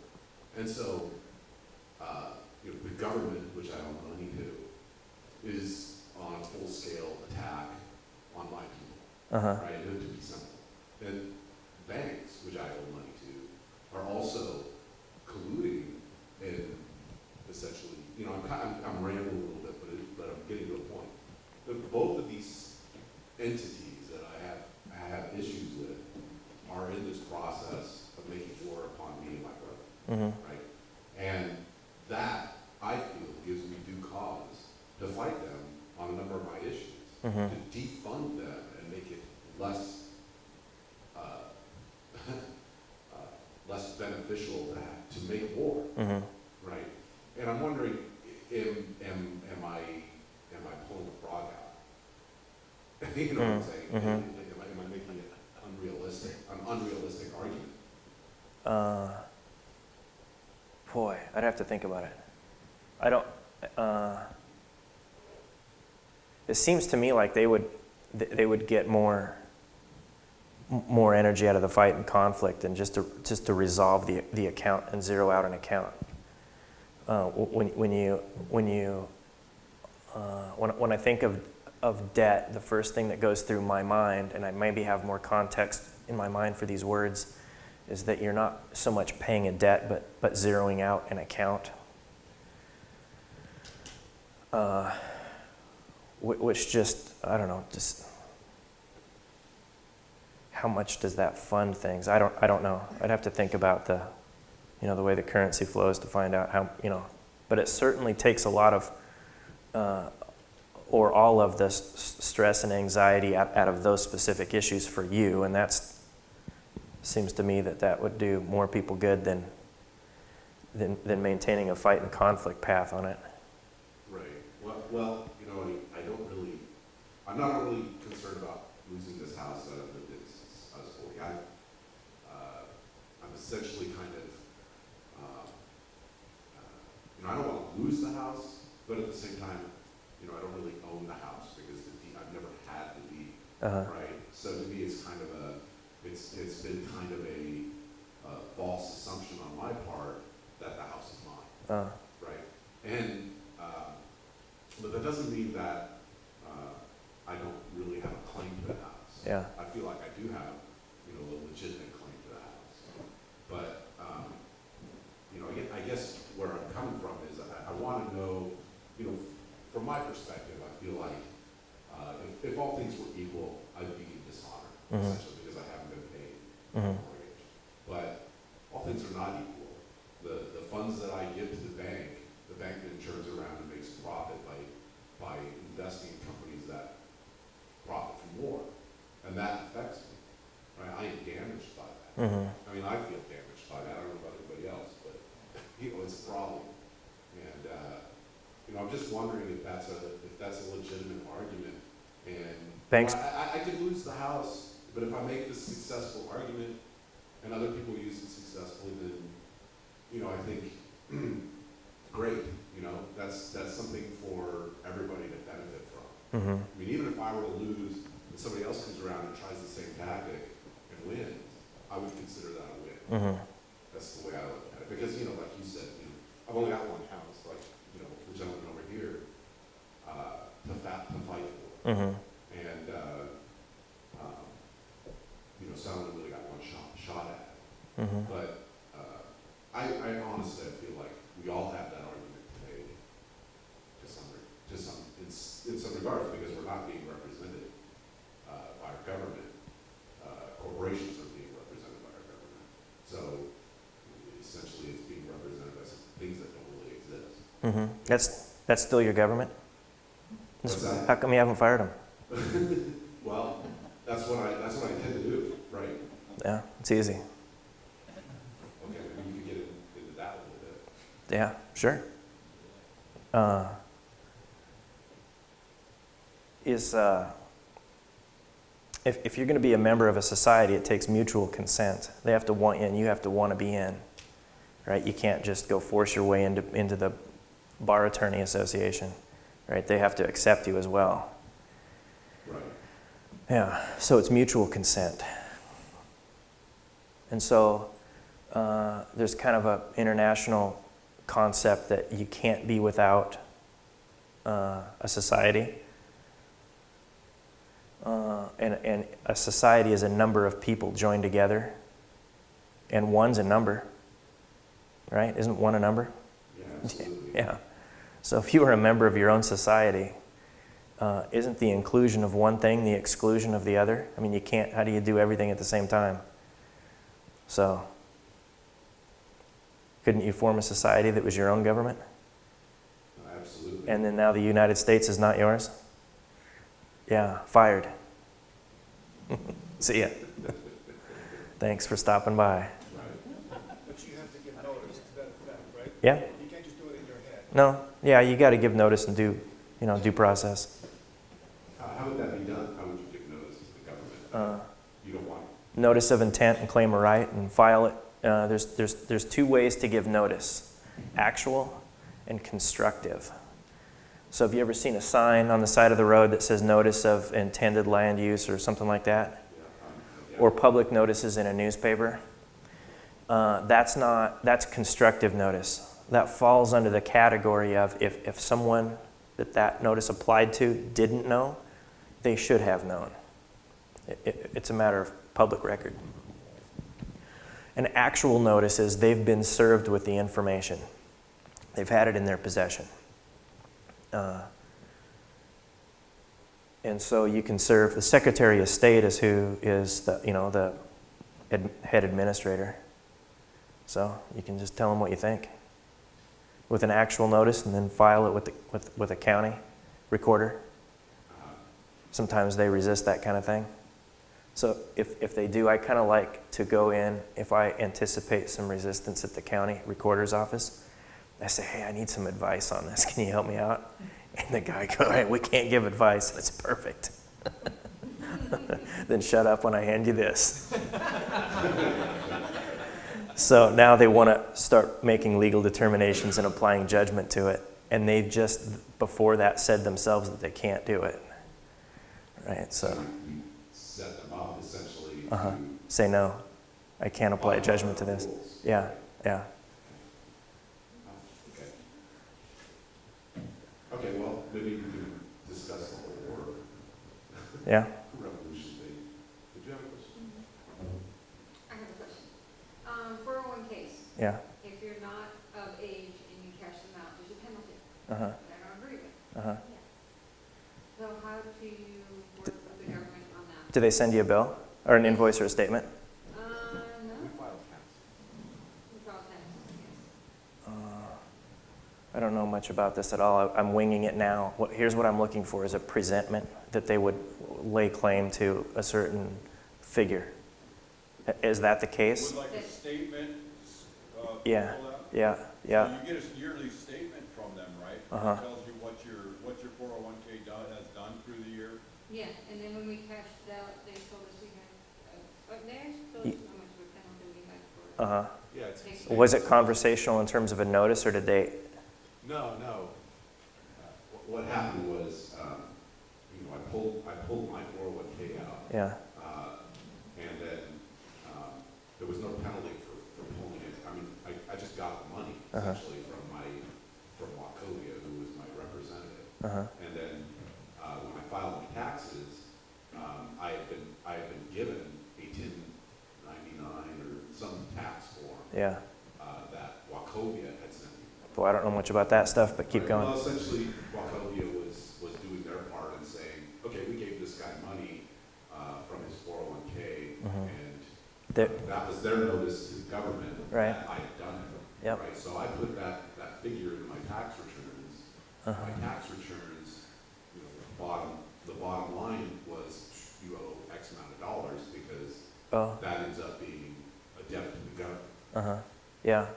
And so, the government, which I owe money to, is on a full-scale attack on my people. Uh-huh. Right, and to be simple. And banks, which I owe money to, are also colluding in essentially, I'm rambling a little bit, but I'm getting to a point. But both of these entities that I have issues with are in this process of making war upon me and my brother, Mm-hmm. right? And that, I feel, gives me due cause to fight them on a number of my issues, Mm-hmm. to defund them and make it less less beneficial to make war, Mm-hmm. right? And I'm wondering, am I pulling a frog out? You know what I'm saying? Mm-hmm. Am I making it an unrealistic argument? Boy, I'd have to think about it. I don't. It seems to me like they would get more energy out of the fight and conflict and just to resolve the account and zero out an account. When I think of debt, the first thing that goes through my mind, and I maybe have more context in my mind for these words, is that you're not so much paying a debt, but zeroing out an account. Which just, I don't know, just how much does that fund things? I don't know. I'd have to think about the way the currency flows to find out how, but it certainly takes a lot of, or all of the stress and anxiety out of those specific issues for you, and that's, seems to me that would do more people good than maintaining a fight and conflict path on it. Right. Well, I'm not really concerned about losing this house that I've lived in since I was 40. I'm essentially kind of, I don't want to lose the house, but at the same time, I don't really own the house because I've never had the deed, right? So to me, it's kind of it's been kind of a false assumption on my part that the house is mine, right? And but that doesn't mean that I don't really have a claim to the house. Yeah. I feel like I do have, a legitimate claim to the house. But, I guess where I'm coming from is I want to know, from my perspective, I feel like if all things were equal, I'd be in dishonor, essentially, because I haven't been paid for the mortgage. But all things are not equal. The funds that I give to the bank then turns around and makes a profit by investing in companies And that affects me, right? I am damaged by that. Mm-hmm. I mean, I feel damaged by that. I don't know about anybody else, but, it's a problem. And, I'm just wondering if that's a legitimate argument. And Banks. I could lose the house, but if I make this successful argument and other people use it successfully, then, I think, great, that's something for everybody to benefit from. Mm-hmm. I mean, even if I were to lose and somebody else comes around and tries the same tactic and wins, I would consider that a win. Mm-hmm. That's the way I look at it. Because, like you said, I've only got one house, like, the gentleman over here, to fight for. Mm-hmm. And, so I only really got one shot at it. Mm-hmm. But I honestly, I feel like we all have that argument today in some regards, because we're not being represented by our government. Corporations are being represented by our government. So essentially, it's being represented by some things that don't really exist. Mm-hmm. That's still your government? What's that? How come you haven't fired them? Well, that's what I intend to do, right? Yeah, it's easy. Okay, maybe you could get into that a little bit. Yeah, sure. If you're going to be a member of a society, it takes mutual consent. They have to want you, and you have to want to be in, right? You can't just go force your way into the bar attorney association, right? They have to accept you as well. Right. Yeah, so it's mutual consent. And so there's kind of an international concept that you can't be without a society. And a society is a number of people joined together, and one's a number, right? Isn't one a number? Yeah, absolutely. Yeah. So if you were a member of your own society, isn't the inclusion of one thing the exclusion of the other? I mean, you can't, how do you do everything at the same time? So, couldn't you form a society that was your own government? Absolutely. And then now the United States is not yours? Yeah, fired. See ya. Thanks for stopping by. Right. But you have to give notice to that effect, right? Yeah? You can't just do it in your head. No? Yeah, you got to give notice and due process. How would that be done? How would you give notice to the government? You don't want it. Notice of intent and claim a right and file it. There's two ways to give notice: actual and constructive. So have you ever seen a sign on the side of the road that says notice of intended land use or something like that? Yeah. Or public notices in a newspaper? That's constructive notice. That falls under the category of if someone that notice applied to didn't know, they should have known. It's a matter of public record. An actual notice is they've been served with the information. They've had it in their possession. And so you can serve, the Secretary of State is who is the head administrator. So you can just tell them what you think with an actual notice, and then file it with a county recorder. Sometimes they resist that kind of thing. So if they do, I kind of like to go in, if I anticipate some resistance at the county recorder's office, I say, hey, I need some advice on this. Can you help me out? And the guy goes, hey, we can't give advice. That's perfect. Then shut up when I hand you this. So now they want to start making legal determinations and applying judgment to it. And they've just, before that, said themselves that they can't do it. Right, so. You set them up essentially Uh-huh. to Say no. I can't apply judgment to this. rules. Yeah, yeah. Okay. Okay, well, maybe we can discuss the whole war Yeah. revolution thing. Did you have a question? I have a question. 401ks, Yeah. if you're not of age and you cash them out, there's a penalty. Uh-huh. I don't agree with. Uh-huh. So how do you work with the government on that? Do they send you a bill or an invoice or a statement? No, We filed tax. we file taxes, yes. I don't know much about this at all. I'm winging it now. Here's what I'm looking for is a presentment that they would lay claim to a certain figure. Is that the case? With like a statement, Yeah, pull out? yeah, So yeah. you get a yearly statement from them, right? Uh-huh. It tells you what your 401k has done through the year. Yeah, and then when we cashed it out, they told us we had, they're told us how much of a penalty we had for it. Uh-huh. Yeah, it's Take- Was it conversational in terms of a notice, or did they? No. What happened was, I pulled my 401k out, Yeah, and then there was no penalty for pulling it. I mean, I just got the money Uh-huh. essentially from Wachovia, who was my representative. uh-huh, And then when I filed my taxes, I had been given a 1099 or some tax form yeah. that Wachovia had sent me. Boy, I don't know much about that stuff, but keep Right, going. Well, essentially, Wachovia was doing their part and saying, okay, we gave this guy money from his 401k, Mhm. and There- that was their notice to the government Right. that I had done it. Yep. Right, so I put that figure in my tax returns. Uh-huh. My tax returns, the bottom line was you owe X amount of dollars because Oh, that ends up being a debt to the government. uh-huh, yeah.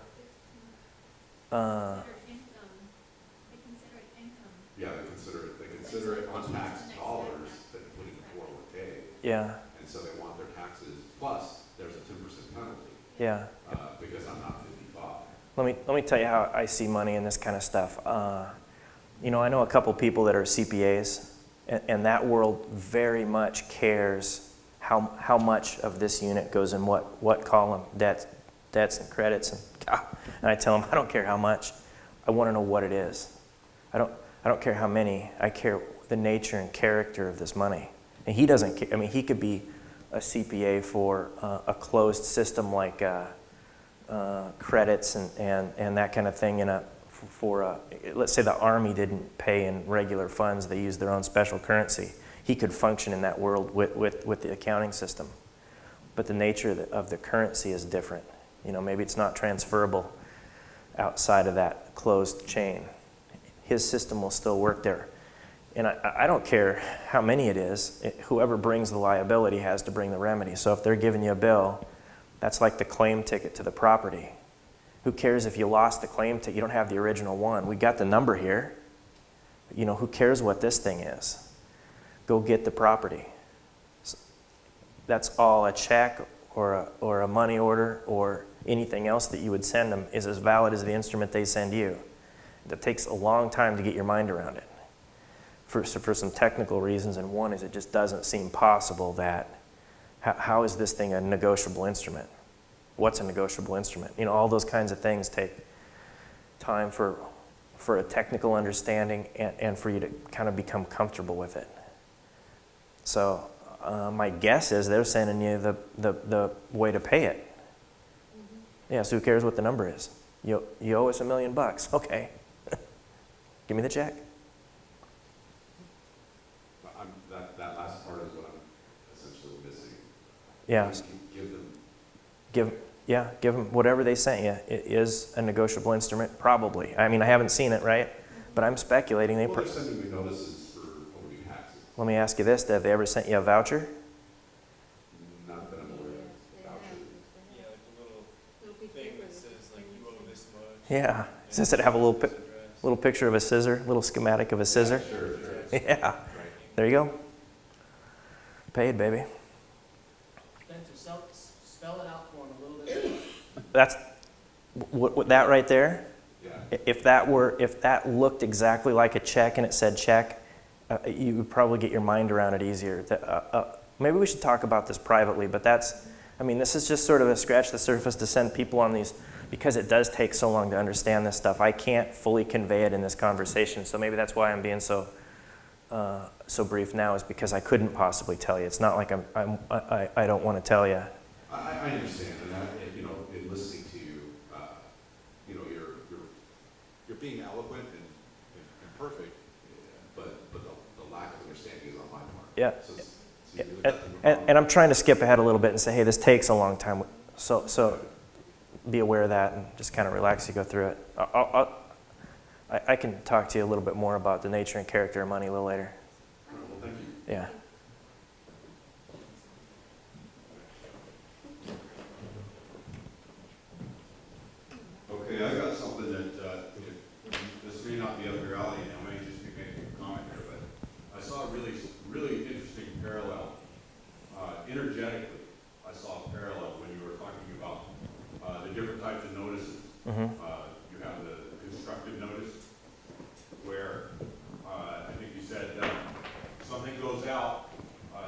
Yeah, they consider it untaxed dollars that you put in the 401k, Yeah, and so they want their taxes, plus there's a 10% penalty, yeah. because I'm not 55. Let me tell you how I see money in this kind of stuff. I know a couple people that are CPAs, and that world very much cares how much of this unit goes in what column, debts and credits, and I tell them I don't care how much. I want to know what it is. I don't care how many. I care the nature and character of this money. And he doesn't care. I mean, he could be a CPA for a closed system like credits and that kind of thing let's say the Army didn't pay in regular funds, they used their own special currency. He could function in that world with the accounting system. But the nature of the currency is different. Maybe it's not transferable outside of that closed chain. His system will still work there. And I don't care how many it is, whoever brings the liability has to bring the remedy. So if they're giving you a bill, that's like the claim ticket to the property. Who cares if you lost the claim ticket? You don't have the original one. We got the number here. Who cares what this thing is? Go get the property. That's all. A check or a money order or anything else that you would send them is as valid as the instrument they send you. It takes a long time to get your mind around it for some technical reasons, and one is it just doesn't seem possible that how is this thing a negotiable instrument? What's a negotiable instrument? All those kinds of things take time for a technical understanding and for you to kind of become comfortable with it. So my guess is they're sending you the way to pay it. Yeah, so who cares what the number is? You owe us $1 million. Okay. Give me the check. That last part is what I'm essentially missing. Yeah. Give them Give them whatever they sent you. It is a negotiable instrument, probably. I mean, I haven't seen it, right? But I'm speculating. Well, they're sending me notices for overdue taxes. Let me ask you this: have they ever sent you a voucher? Not that I'm aware of. Voucher. Yeah, like a little thing that says like you owe this much. Yeah. Does it have a little picture of a scissor, little schematic of a scissor? Sure. Yeah. Right. There you go. Paid, baby. Spencer, spell it out for him a little bit. That's that right there. Yeah. If that looked exactly like a check and it said check, you would probably get your mind around it easier. Maybe we should talk about this privately, but this is just sort of a scratch the surface to send people on these, because it does take so long to understand this stuff. I can't fully convey it in this conversation, so maybe that's why I'm being so brief now, is because I couldn't possibly tell you. It's not like I don't want to tell you. I understand, and in listening to you, you're being eloquent and perfect, but the lack of understanding is on my part. Yeah. So you really got to And I'm trying to skip ahead a little bit and say, hey, this takes a long time. So be aware of that and just kind of relax as you go through it. I can talk to you a little bit more about the nature and character of money a little later. Well, thank you. Yeah. Okay, I got something that, this may not be up your alley, and I may just be making a comment here, but I saw a really interesting parallel. Energetically, I saw a parallel when you were talking about the different types of notices. Mm-hmm. You have the constructive notice, where I think you said something goes out,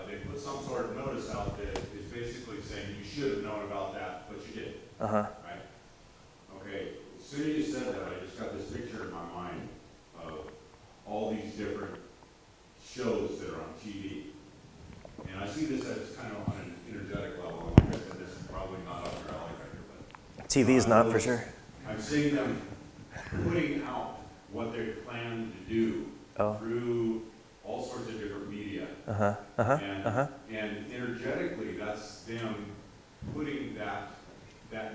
they put some sort of notice out that is basically saying you should have known about that, but you didn't. Uh-huh. Right? Okay, as soon as you said that, I just got this picture in my mind of all these different shows that are on TV. And I see this as kind of on an energetic level, and like I said, this is probably not up your alley right here, but TV's not for sure. I'm seeing them putting out what they plan to do Oh. through all sorts of different media. Uh-huh. Uh-huh. And, Uh-huh. and energetically, that's them putting that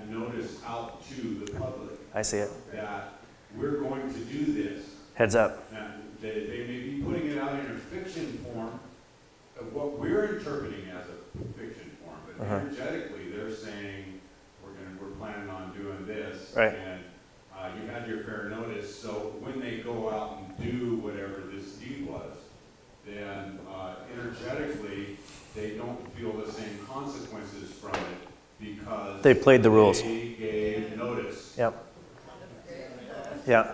notice out to the public I see it. that we're going to do this. Heads up. And they may be putting it out in a fiction form of what we're interpreting as a fiction form, but Uh-huh. energetically, they're saying we're planning on doing this. Right. And you had your fair notice, so when they go out and do whatever this deed was, then energetically, they don't feel the same consequences from it because They played the rules. They gave notice. Yep. Yeah.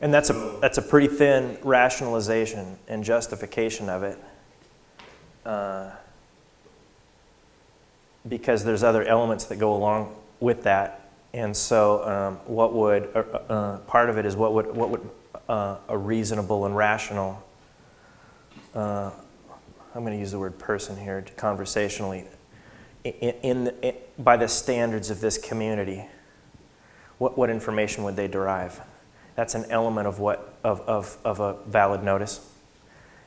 And that's a pretty thin rationalization and justification of it. Because there's other elements that go along with that. And so what would, part of it is what would a reasonable and rational, I'm going to use the word person here conversationally, by the standards of this community, what information would they derive? That's an element of of a valid notice.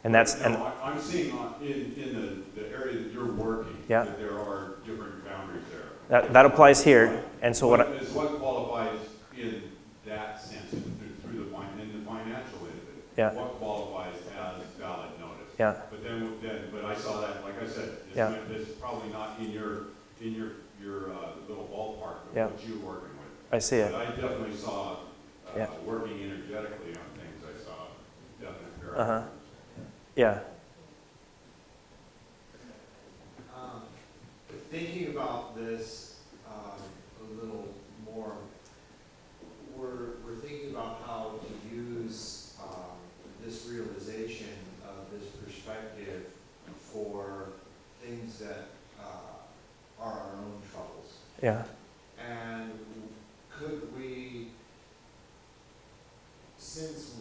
And that's, no, I'm seeing in the area that you're working, yeah, that there are different boundaries there. that applies here. And so Is what qualifies in that sense, through the financial end of it? Yeah. What qualifies as valid notice? Yeah. But I saw that, like I said, this is probably not in your little ballpark of what you're working with. I see it. But I definitely saw working energetically on things. I saw definite parallels. Uh-huh. Yeah. Thinking about this a little more, we're thinking about how to use this realization of this perspective for things that are our own troubles. Yeah. And could we, since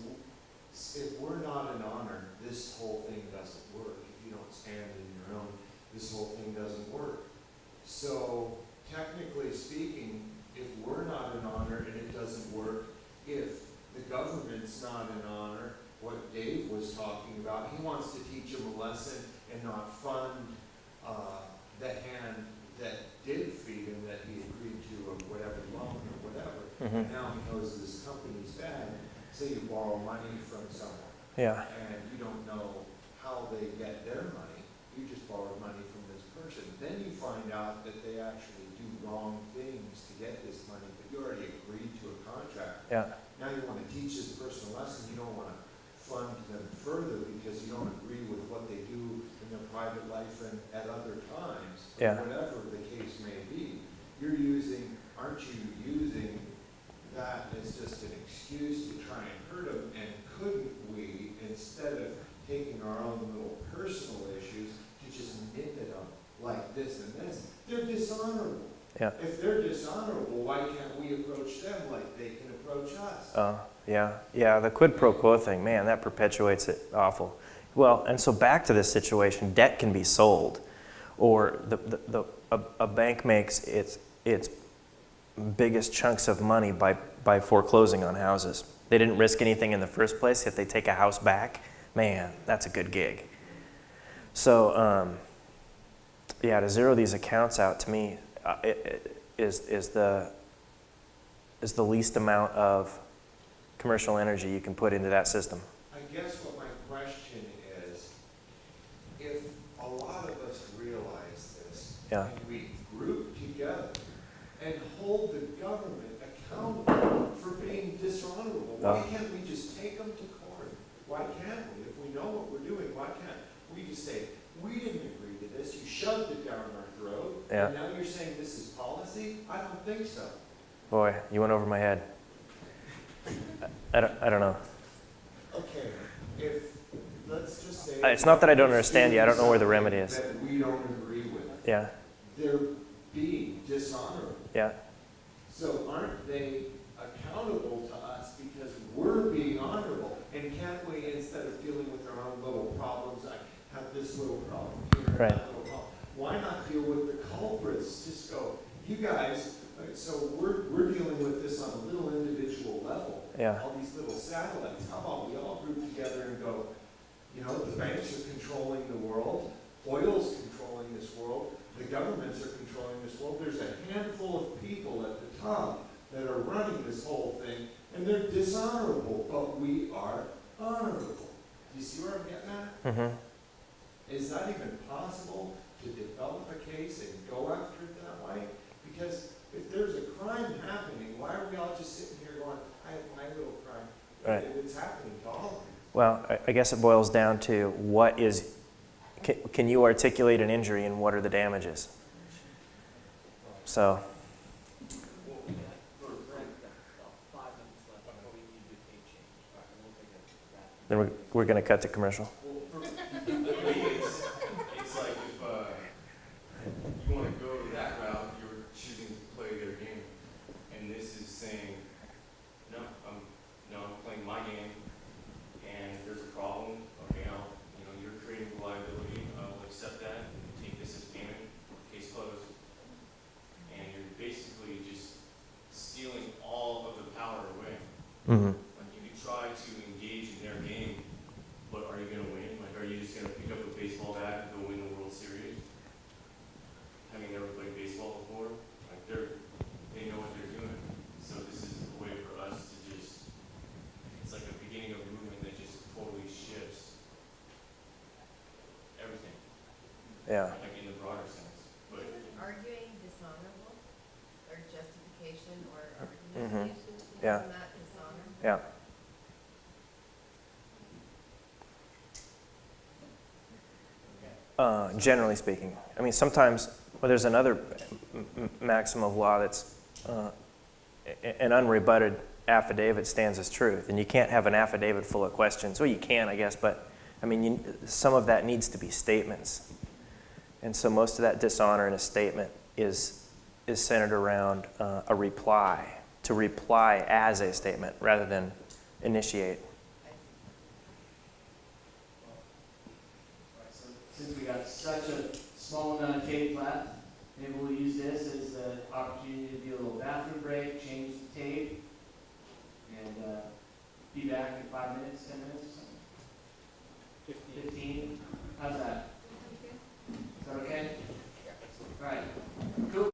if we're not an honor, this whole thing doesn't work. If you don't stand in your own, this whole thing doesn't work. So technically speaking, if we're not an honor and it doesn't work, if the government's not an honor, what Dave was talking about, he wants to teach them a lesson and not fund the hand that did feed him, that he agreed to, or whatever loan or whatever. Mm-hmm. Now he knows this company's bad. Say you borrow money from someone. Yeah. And you don't know how they get their money. You just borrowed money from this person. Then you find out that they actually do wrong things to get this money, but you already agreed to a contract. Yeah. Now you want to teach this person a lesson. You don't want to fund them further because you don't agree with what they do in their private life and at other times, Yeah. whatever the case may be. Aren't you using that as just an excuse to try and hurt them? And couldn't we, instead of taking our own little personal issues, to just nip at them like this and this? They're dishonorable. Yeah. If they're dishonorable, why can't we approach them like they can approach us? Yeah. Yeah. The quid pro quo thing, man, that perpetuates it awful. Well, and so back to this situation, debt can be sold, or a bank makes its biggest chunks of money by foreclosing on houses. They didn't risk anything in the first place. If they take a house back, man, that's a good gig. So, to zero these accounts out, to me, is the least amount of commercial energy you can put into that system. I guess what my question is, if a lot of us realize this, Yeah. and we group together and hold the government accountable for being dishonorable, why can't we just take them to court? Why can't we? If we know what we're doing, why can't we just say, we didn't agree to this, you shoved it down our throat, Yeah. and now you're saying this is policy? I don't think so. Boy, you went over my head. I don't know. Okay, if, let's just say. It's not that I don't understand you, I don't know where the remedy is. That we don't agree with. Yeah, They're being dishonorable. yeah, So aren't they accountable to us because we're being honorable? And can't we, instead of dealing with our own little problems, I have this little problem here, Right. that little problem, why not deal with the culprits? Just go, you guys, so we're dealing with this on a little individual level. yeah, All these little satellites. How about we all group together and go, you know, the banks are controlling the world, oil's controlling this world, the governments are controlling this world. There's a handful of people at the top that are running this whole thing, and they're dishonorable, but we are honorable. Do you see where I'm getting at? mm-hmm. Is that even possible to develop a case and go after it that way? Because if there's a crime happening, why are we all just sitting here going, I have my little crime? Right. It's happening to all of you. Well, I guess it boils down to what is, can you articulate an injury and what are the damages? So, then we're going to cut to commercial. Well, for me, it's like if you want to go that route, you're choosing to play their game, and this is saying, no, I'm playing my game, and if there's a problem, okay, you're creating liability, I'll accept that, and take this as payment, case closed, and you're basically just stealing all of the power away. Mm-hmm. Like you can try to engage in their game, but are you going to win? Like, are you just going to pick up a baseball bat and go win the World Series? Having never played baseball before, like they know what they're doing. So this is a way for us to just, it's like a beginning of a movement that just totally shifts everything. Yeah. Like in the broader sense. But Isn't arguing dishonorable, or justification, or Mm-hmm. argument? Yeah. Isn't that dishonorable? Yeah. Generally speaking. I mean, sometimes, well, there's another maxim of law that's an unrebutted affidavit stands as truth, and you can't have an affidavit full of questions. Well, you can, I guess, but I mean, some of that needs to be statements. And so most of that dishonor in a statement is centered around a reply, to reply as a statement rather than initiate. So since we got such a small amount of tape left, maybe we'll use this as an opportunity to do a little bathroom break, change the tape, and be back in 5 minutes, 10 minutes.